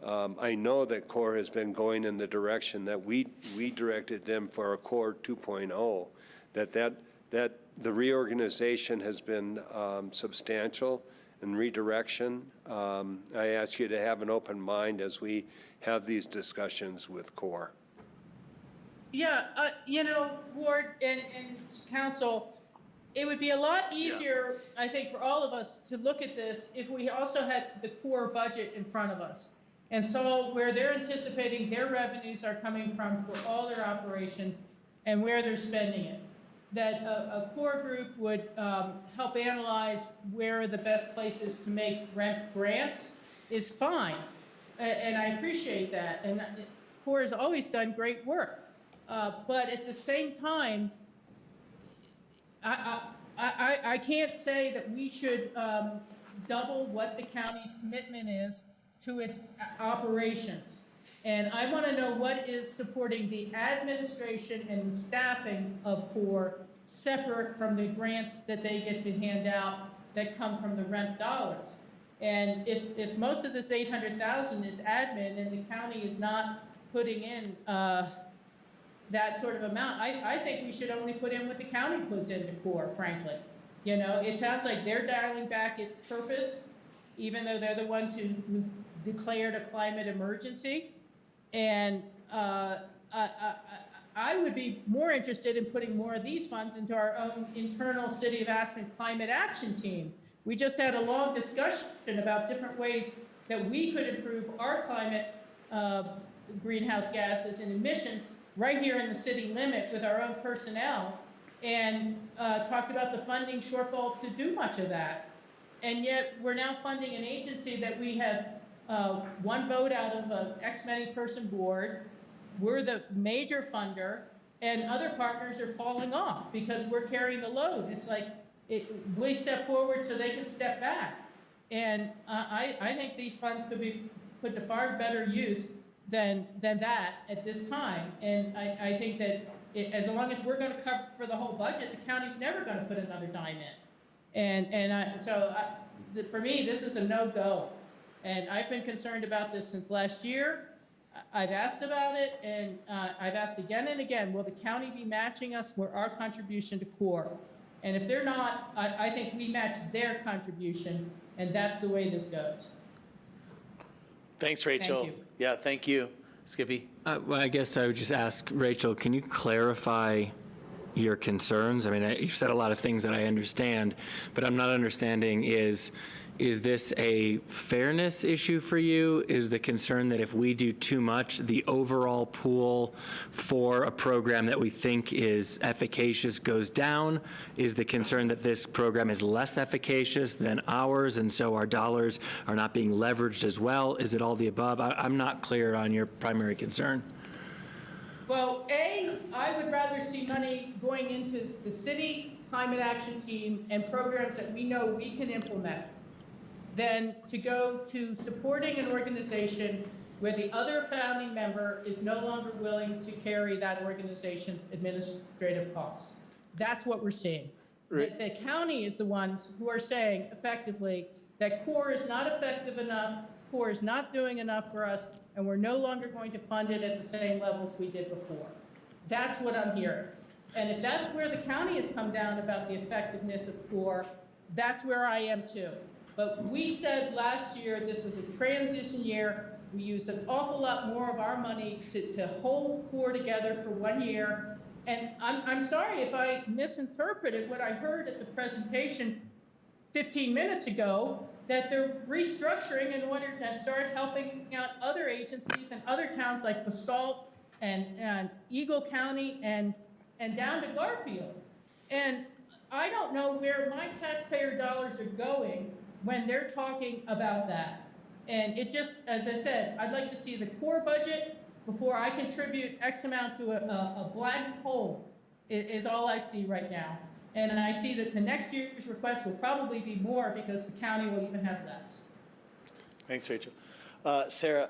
Speaker 4: know that CORE has been going in the direction that we directed them for a CORE 2.0, that the reorganization has been substantial and redirection. I ask you to have an open mind as we have these discussions with CORE.
Speaker 9: Yeah, Ward and council, it would be a lot easier, I think, for all of us to look at this if we also had the CORE budget in front of us. And so where they're anticipating their revenues are coming from for all their operations and where they're spending it. That a CORE group would help analyze where the best places to make REMP grants is fine. And I appreciate that. And CORE has always done great work. But at the same time, I can't say that we should double what the county's commitment is to its operations. And I want to know what is supporting the administration and the staffing of CORE separate from the grants that they get to hand out that come from the REMP dollars. And if most of this 800,000 is admin and the county is not putting in that sort of amount, I think we should only put in what the county puts into CORE, frankly. You know, it sounds like they're dialing back its purpose, even though they're the ones who declared a climate emergency. And I would be more interested in putting more of these funds into our own internal City of Aspen climate action team. We just had a long discussion about different ways that we could improve our climate greenhouse gases and emissions right here in the city limit with our own personnel, and talked about the funding shortfall to do much of that. And yet we're now funding an agency that we have one vote out of an X many person board. We're the major funder, and other partners are falling off because we're carrying the load. It's like we step forward so they can step back. And I think these funds could be put to far better use than that at this time. And I think that as long as we're going to cover the whole budget, the county's never going to put another dime in. For me, this is a no-go. And I've been concerned about this since last year. I've asked about it, and I've asked again and again, will the county be matching us for our contribution to CORE? And if they're not, I think we match their contribution, and that's the way this goes.
Speaker 1: Thanks, Rachel.
Speaker 9: Thank you.
Speaker 1: Yeah, thank you. Skippy?
Speaker 7: Well, I guess I would just ask Rachel, can you clarify your concerns? I mean, you've said a lot of things that I understand, but I'm not understanding is this a fairness issue for you? Is the concern that if we do too much, the overall pool for a program that we think is efficacious goes down? Is the concern that this program is less efficacious than ours, and so our dollars are not being leveraged as well? Is it all the above? I'm not clear on your primary concern.
Speaker 9: Well, I would rather see money going into the city climate action team and programs that we know we can implement than to go to supporting an organization where the other founding member is no longer willing to carry that organization's administrative costs. That's what we're seeing.
Speaker 4: Right.
Speaker 9: The county is the ones who are saying effectively that CORE is not effective enough, CORE is not doing enough for us, and we're no longer going to fund it at the same levels we did before. That's what I'm hearing. And if that's where the county has come down about the effectiveness of CORE, that's where I am too. But we said last year this was a transition year. We used an awful lot more of our money to hold CORE together for 1 year. And I'm sorry if I misinterpreted what I heard at the presentation. 15 minutes ago that they're restructuring in order to start helping out other agencies and other towns like Basalt and Eagle County and down to Garfield. And I don't know where my taxpayer dollars are going when they're talking about that. And it just, as I said, I'd like to see the core budget before I contribute X amount to a black hole is all I see right now. And I see that the next year's request will probably be more because the county will even have less.
Speaker 1: Thanks, Rachel. Sarah,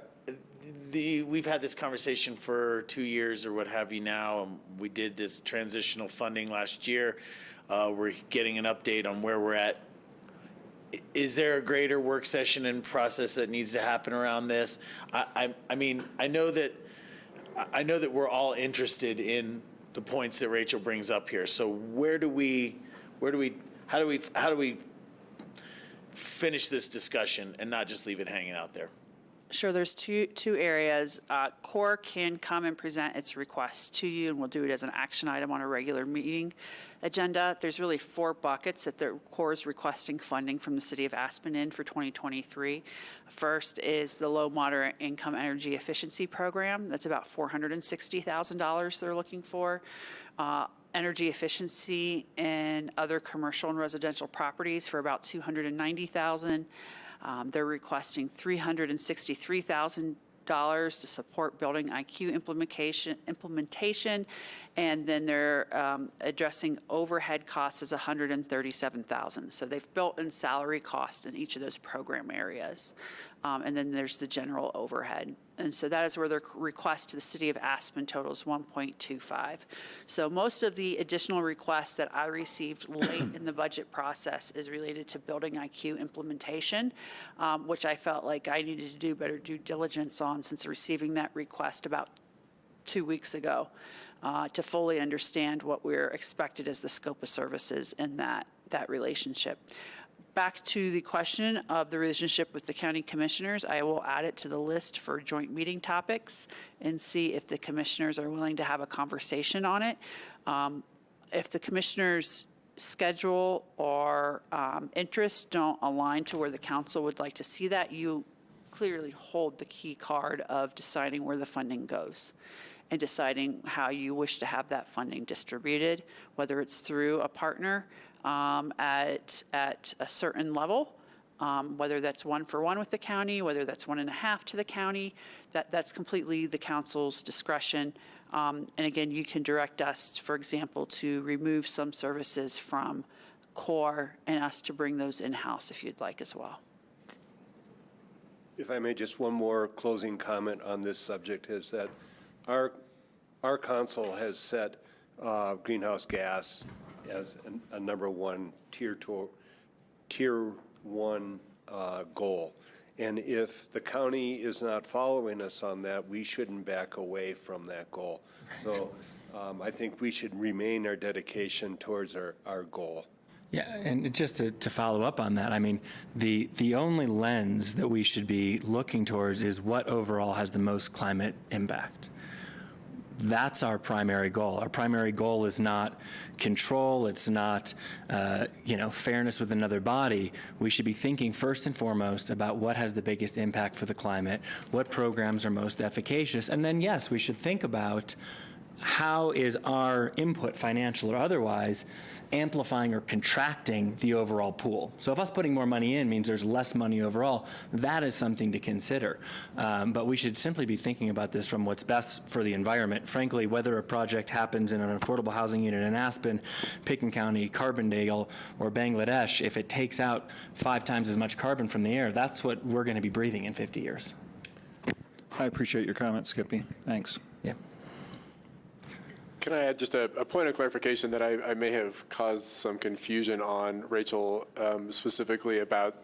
Speaker 1: we've had this conversation for 2 years or what have you now. We did this transitional funding last year. We're getting an update on where we're at. Is there a greater work session and process that needs to happen around this? I mean, I know that we're all interested in the points that Rachel brings up here. So how do we finish this discussion and not just leave it hanging out there?
Speaker 5: Sure, there's two areas. CoA can come and present its request to you, and we'll do it as an action item on a regular meeting agenda. There's really 4 buckets that the CoA is requesting funding from the city of Aspen in for 2023. First is the low moderate income energy efficiency program. That's about $460,000 they're looking for. Energy efficiency in other commercial and residential properties for about $290,000. They're requesting $363,000 to support building IQ implementation, and then they're addressing overhead costs as $137,000. So they've built in salary cost in each of those program areas. And then there's the general overhead. And so that is where their request to the city of Aspen totals $1.25. So most of the additional requests that I received late in the budget process is related to building IQ implementation, which I felt like I needed to do better due diligence on since receiving that request about 2 weeks ago to fully understand what we're expected as the scope of services in that relationship. Back to the question of the relationship with the county commissioners, I will add it to the list for joint meeting topics and see if the commissioners are willing to have a conversation on it. If the commissioners' schedule or interests don't align to where the council would like to see that, you clearly hold the key card of deciding where the funding goes and deciding how you wish to have that funding distributed, whether it's through a partner at a certain level, whether that's 1-for-1 with the county, whether that's 1.5 to the county, that's completely the council's discretion. And again, you can direct us, for example, to remove some services from CoA and us to bring those in-house if you'd like as well.
Speaker 4: If I may, just one more closing comment on this subject is that our council has set greenhouse gas as a number one tier one goal. And if the county is not following us on that, we shouldn't back away from that goal. So I think we should remain our dedication towards our goal.
Speaker 7: Yeah, and just to follow up on that, I mean, the only lens that we should be looking towards is what overall has the most climate impact. That's our primary goal. Our primary goal is not control. It's not, fairness with another body. We should be thinking first and foremost about what has the biggest impact for the climate, what programs are most efficacious, and then, yes, we should think about how is our input, financial or otherwise, amplifying or contracting the overall pool. So if us putting more money in means there's less money overall, that is something to consider. But we should simply be thinking about this from what's best for the environment. Frankly, whether a project happens in an affordable housing unit in Aspen, Picken County, Carbondale, or Bangladesh, if it takes out 5 times as much carbon from the air, that's what we're going to be breathing in 50 years.
Speaker 6: I appreciate your comments, Skippy. Thanks.
Speaker 7: Yeah.
Speaker 11: Can I add just a point of clarification that I may have caused some confusion on, Rachel, specifically about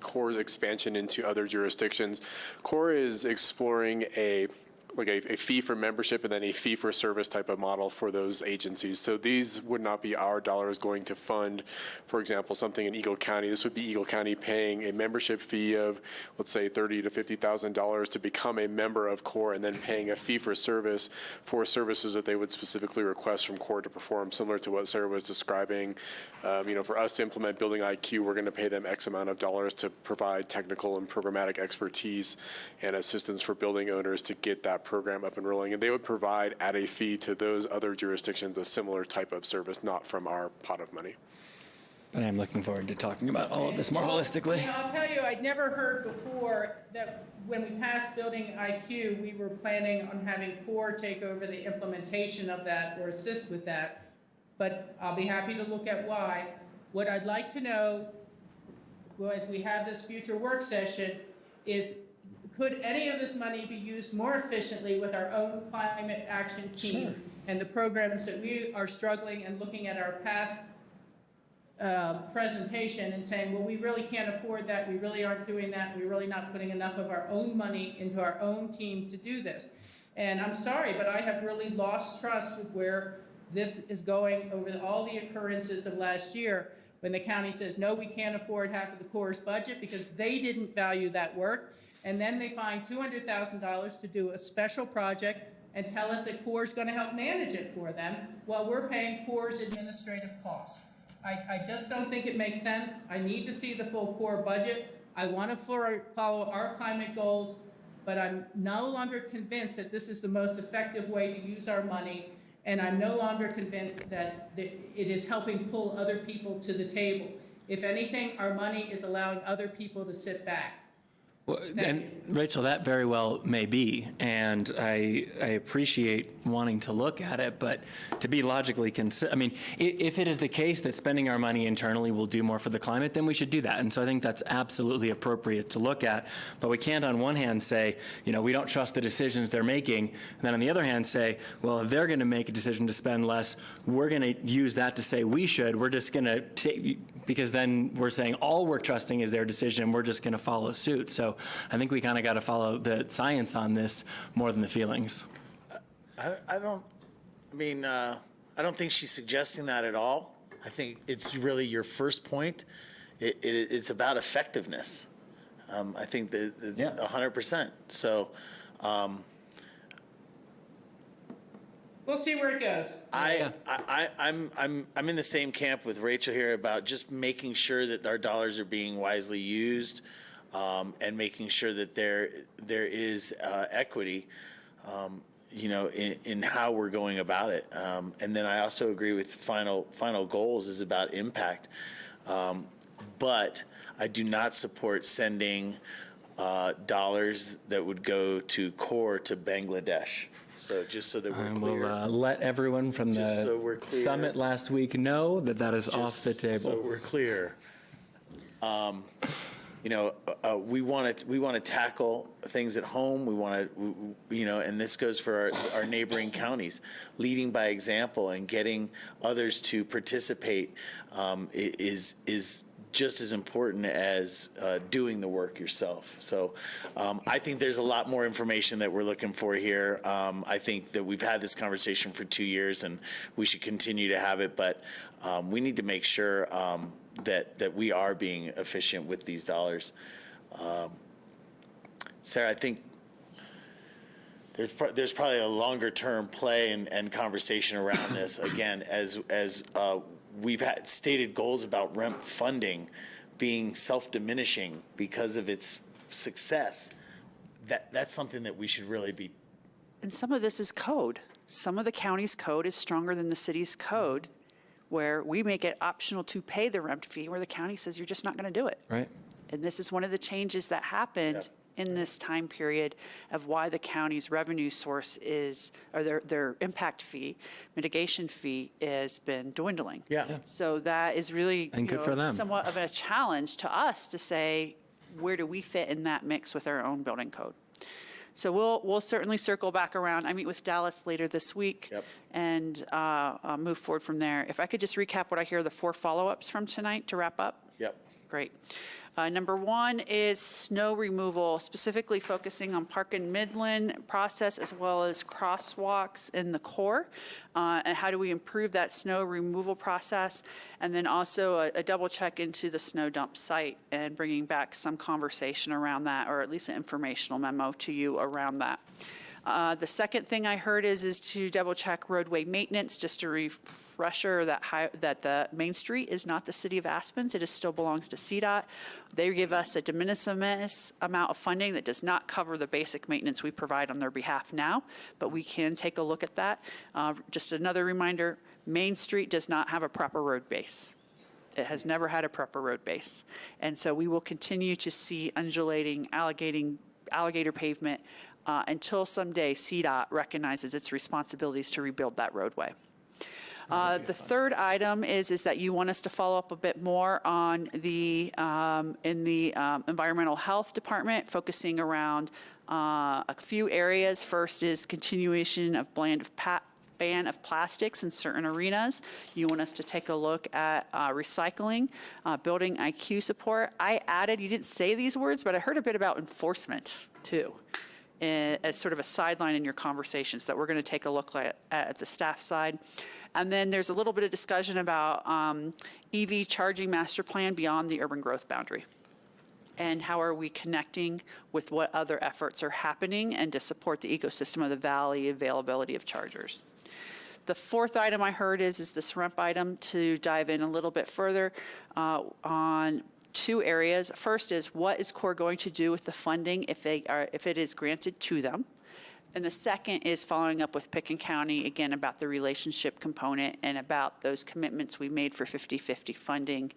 Speaker 11: CoR's expansion into other jurisdictions? CoR is exploring a like a fee for membership and then a fee for service type of model for those agencies. So these would not be our dollars going to fund, for example, something in Eagle County. This would be Eagle County paying a membership fee of, let's say, $30,000 to $50,000 to become a member of CORE, and then paying a fee for service for services that they would specifically request from CORE to perform, similar to what Sarah was describing. For us to implement Building IQ, we're going to pay them X amount of dollars to provide technical and programmatic expertise and assistance for building owners to get that program up and rolling. And they would provide at a fee to those other jurisdictions a similar type of service, not from our pot of money.
Speaker 7: But I'm looking forward to talking about all of this more holistically.
Speaker 9: Yeah, I'll tell you, I'd never heard before that when we passed Building IQ, we were planning on having CORE take over the implementation of that or assist with that. But I'll be happy to look at why. What I'd like to know, well, as we have this future work session, is could any of this money be used more efficiently with our own climate action team and the programs that we are struggling and looking at our past presentation and saying, well, we really can't afford that, we really aren't doing that, we're really not putting enough of our own money into our own team to do this. And I'm sorry, but I have really lost trust with where this is going over all the occurrences of last year when the county says, no, we can't afford half of the Corps' budget because they didn't value that work. And then they find $200,000 to do a special project and tell us that CORE is going to help manage it for them while we're paying CORE's administrative costs. I just don't think it makes sense. I need to see the full CORE budget. I want to follow our climate goals, but I'm no longer convinced that this is the most effective way to use our money, and I'm no longer convinced that it is helping pull other people to the table. If anything, our money is allowing other people to sit back.
Speaker 7: Well, and Rachel, that very well may be, and I appreciate wanting to look at it, but to be logically I mean, if it is the case that spending our money internally will do more for the climate, then we should do that. And so I think that's absolutely appropriate to look at. But we can't on one hand say, we don't trust the decisions they're making, and then on the other hand say, well, if they're going to make a decision to spend less, we're going to use that to say we should. We're just going to take, because then we're saying all we're trusting is their decision, and we're just going to follow suit. So I think we kind of got to follow the science on this more than the feelings.
Speaker 1: I don't think she's suggesting that at all. I think it's really your first point. It's about effectiveness. I think that 100%. So
Speaker 9: We'll see where it goes.
Speaker 1: I'm in the same camp with Rachel here about just making sure that our dollars are being wisely used, and making sure that there is equity, in how we're going about it. And then I also agree with final goals is about impact. But I do not support sending dollars that would go to CORE to Bangladesh. So just so that we're clear.
Speaker 7: I will let everyone from
Speaker 1: Just so we're
Speaker 7: the
Speaker 1: clear.
Speaker 7: summit last week know that that is off the table.
Speaker 1: So we're clear. We want to tackle things at home. We want to, and this goes for our neighboring counties. Leading by example and getting others to participate is just as important as doing the work yourself. So I think there's a lot more information that we're looking for here. I think that we've had this conversation for 2 years, and we should continue to have it. But we need to make sure that we are being efficient with these dollars. Sarah, I think there's probably a longer term play and conversation around this. Again, as we've had stated goals about REMP funding being self-diminishing because of its success. That's something that we should really be.
Speaker 5: And some of this is code. Some of the county's code is stronger than the city's code, where we make it optional to pay the REMP fee, where the county says you're just not going to do it.
Speaker 7: Right.
Speaker 5: And this is one of the changes that happened in this time period of why the county's revenue source is, or their impact fee, mitigation fee has been dwindling.
Speaker 1: Yeah.
Speaker 5: So that is really
Speaker 7: And good for them.
Speaker 5: somewhat of a challenge to us to say, where do we fit in that mix with our own building code? So we'll certainly circle back around. I meet with Dallas later this week and move forward from there. If I could just recap what I hear, the 4 follow-ups from tonight to wrap up.
Speaker 1: Yep.
Speaker 5: great. Number 1 is snow removal, specifically focusing on Park and Midland process as well as crosswalks in the core. And how do we improve that snow removal process? And then also a double check into the snow dump site and bringing back some conversation around that, or at least an informational memo to you around that. The second thing I heard is to double check roadway maintenance, just a refresher that the Main Street is not the city of Aspen's. It still belongs to CDOT. They give us a de minimis amount of funding that does not cover the basic maintenance we provide on their behalf now, but we can take a look at that. Just another reminder, Main Street does not have a proper road base. It has never had a proper road base. And so we will continue to see undulating, alligator pavement until someday CDOT recognizes its responsibilities to rebuild that roadway. The third item is that you want us to follow up a bit more on the, in the Environmental Health Department, focusing around a few areas. First is continuation of ban of plastics in certain arenas. You want us to take a look at recycling, building IQ support. I added, you didn't say these words, but I heard a bit about enforcement too, as sort of a sideline in your conversations that we're going to take a look at the staff side. And then there's a little bit of discussion about EV charging master plan beyond the urban growth boundary. And how are we connecting with what other efforts are happening and to support the ecosystem of the valley, availability of chargers. The fourth item I heard is this REMP item, to dive in a little bit further on 2 areas. First is, what is CoA going to do with the funding if it is granted to them? And the second is following up with Picken County, again, about the relationship component and about those commitments we made for 50/50 funding,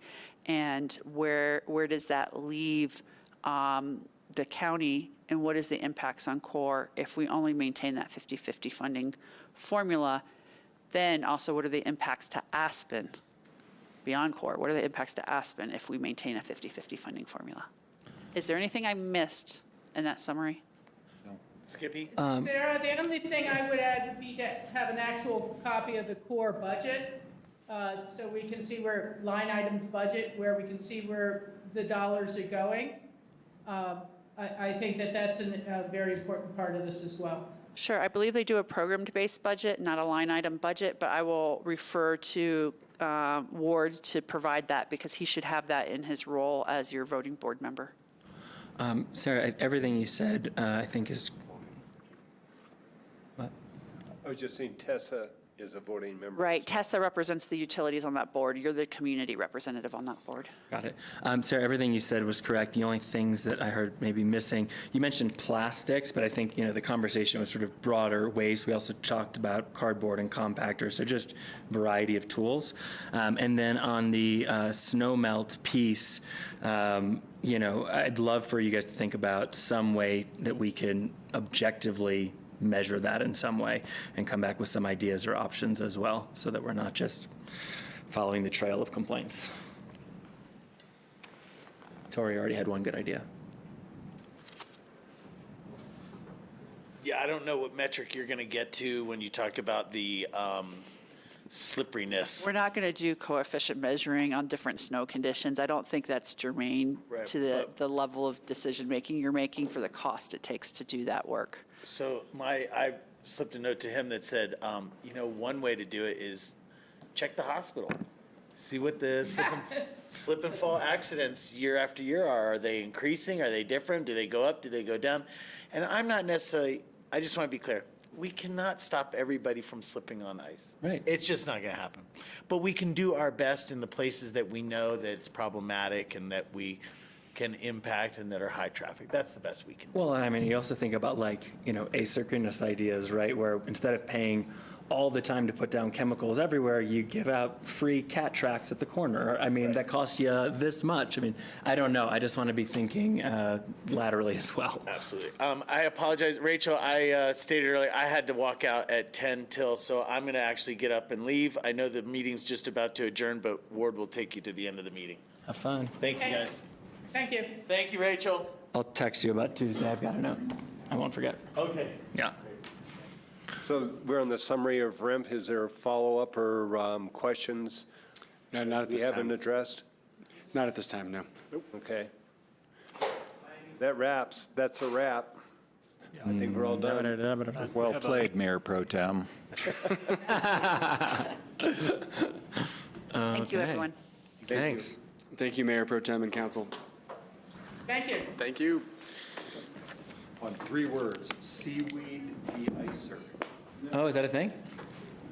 Speaker 5: and where does that leave the county, and what is the impacts on CoA if we only maintain that 50/50 funding formula? Then also, what are the impacts to Aspen beyond CoA? What are the impacts to Aspen if we maintain a 50/50 funding formula? Is there anything I missed in that summary?
Speaker 1: Skippy?
Speaker 9: Sarah, the only thing I would add would be to have an actual copy of the CoA budget, so we can see where line item budget, where we can see where the dollars are going. I think that's a very important part of this as well.
Speaker 5: Sure. I believe they do a programmed-based budget, not a line item budget, but I will refer to Ward to provide that, because he should have that in his role as your voting board member.
Speaker 7: Sarah, everything you said, I think is. What?
Speaker 4: I was just saying Tessa is a voting member.
Speaker 5: Right. Tessa represents the utilities on that board. You're the community representative on that board.
Speaker 7: Got it. Sarah, everything you said was correct. The only things that I heard maybe missing, you mentioned plastics, but I think, the conversation was sort of broader waste. We also talked about cardboard and compactors, so just variety of tools. And then on the snow melt piece, I'd love for you guys to think about some way that we can objectively measure that in some way and come back with some ideas or options as well, so that we're not just following the trail of complaints. Tori already had one good idea.
Speaker 1: Yeah, I don't know what metric you're going to get to when you talk about the slipperiness.
Speaker 5: We're not going to do coefficient measuring on different snow conditions. I don't think that's germane
Speaker 1: Right,
Speaker 5: to the level of decision-making you're making for the cost it takes to do that work.
Speaker 1: So I slipped a note to him that said, one way to do it is check the hospital. See what the slip and fall accidents year after year are. Are they increasing? Are they different? Do they go up? Do they go down? And I'm not necessarily, I just want to be clear. We cannot stop everybody from slipping on ice.
Speaker 7: Right.
Speaker 1: It's just not going to happen. But we can do our best in the places that we know that it's problematic and that we can impact and that are high traffic. That's the best we can do.
Speaker 7: Well, I mean, you also think about asynchronous ideas, right? Where instead of paying all the time to put down chemicals everywhere, you give out free cat tracks at the corner. I mean, that costs you this much. I mean, I don't know. I just want to be thinking laterally as well.
Speaker 1: Absolutely. I apologize, Rachel. I stated earlier I had to walk out at 10 till, so I'm going to actually get up and leave. I know the meeting's just about to adjourn, but Ward will take you to the end of the meeting.
Speaker 7: Have fun.
Speaker 1: Thank you, guys.
Speaker 9: Thank you.
Speaker 1: Thank you, Rachel.
Speaker 7: I'll text you about Tuesday. I've got a note. I won't forget.
Speaker 1: Okay.
Speaker 7: Yeah.
Speaker 4: So we're on the summary of REMP. Is there a follow-up or questions
Speaker 10: No, not at
Speaker 4: we
Speaker 10: this
Speaker 4: haven't
Speaker 10: time.
Speaker 4: addressed?
Speaker 10: Not at this time, no.
Speaker 4: Okay. That's a wrap. I think we're all done.
Speaker 6: Well played, Mayor Pro Tem.
Speaker 5: Thank you, everyone.
Speaker 7: Thanks.
Speaker 10: Thank you, Mayor Pro Tem and council.
Speaker 9: Thank you.
Speaker 11: Thank you.
Speaker 6: On 3 words, seaweed de-icer.
Speaker 7: Oh, is that a thing?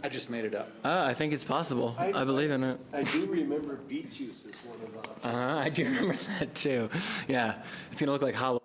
Speaker 6: I just made it up.
Speaker 7: I think it's possible. I believe in it.
Speaker 4: I do remember beet juice as one of the.
Speaker 7: I do remember that too. Yeah, it's gonna look like Halloween.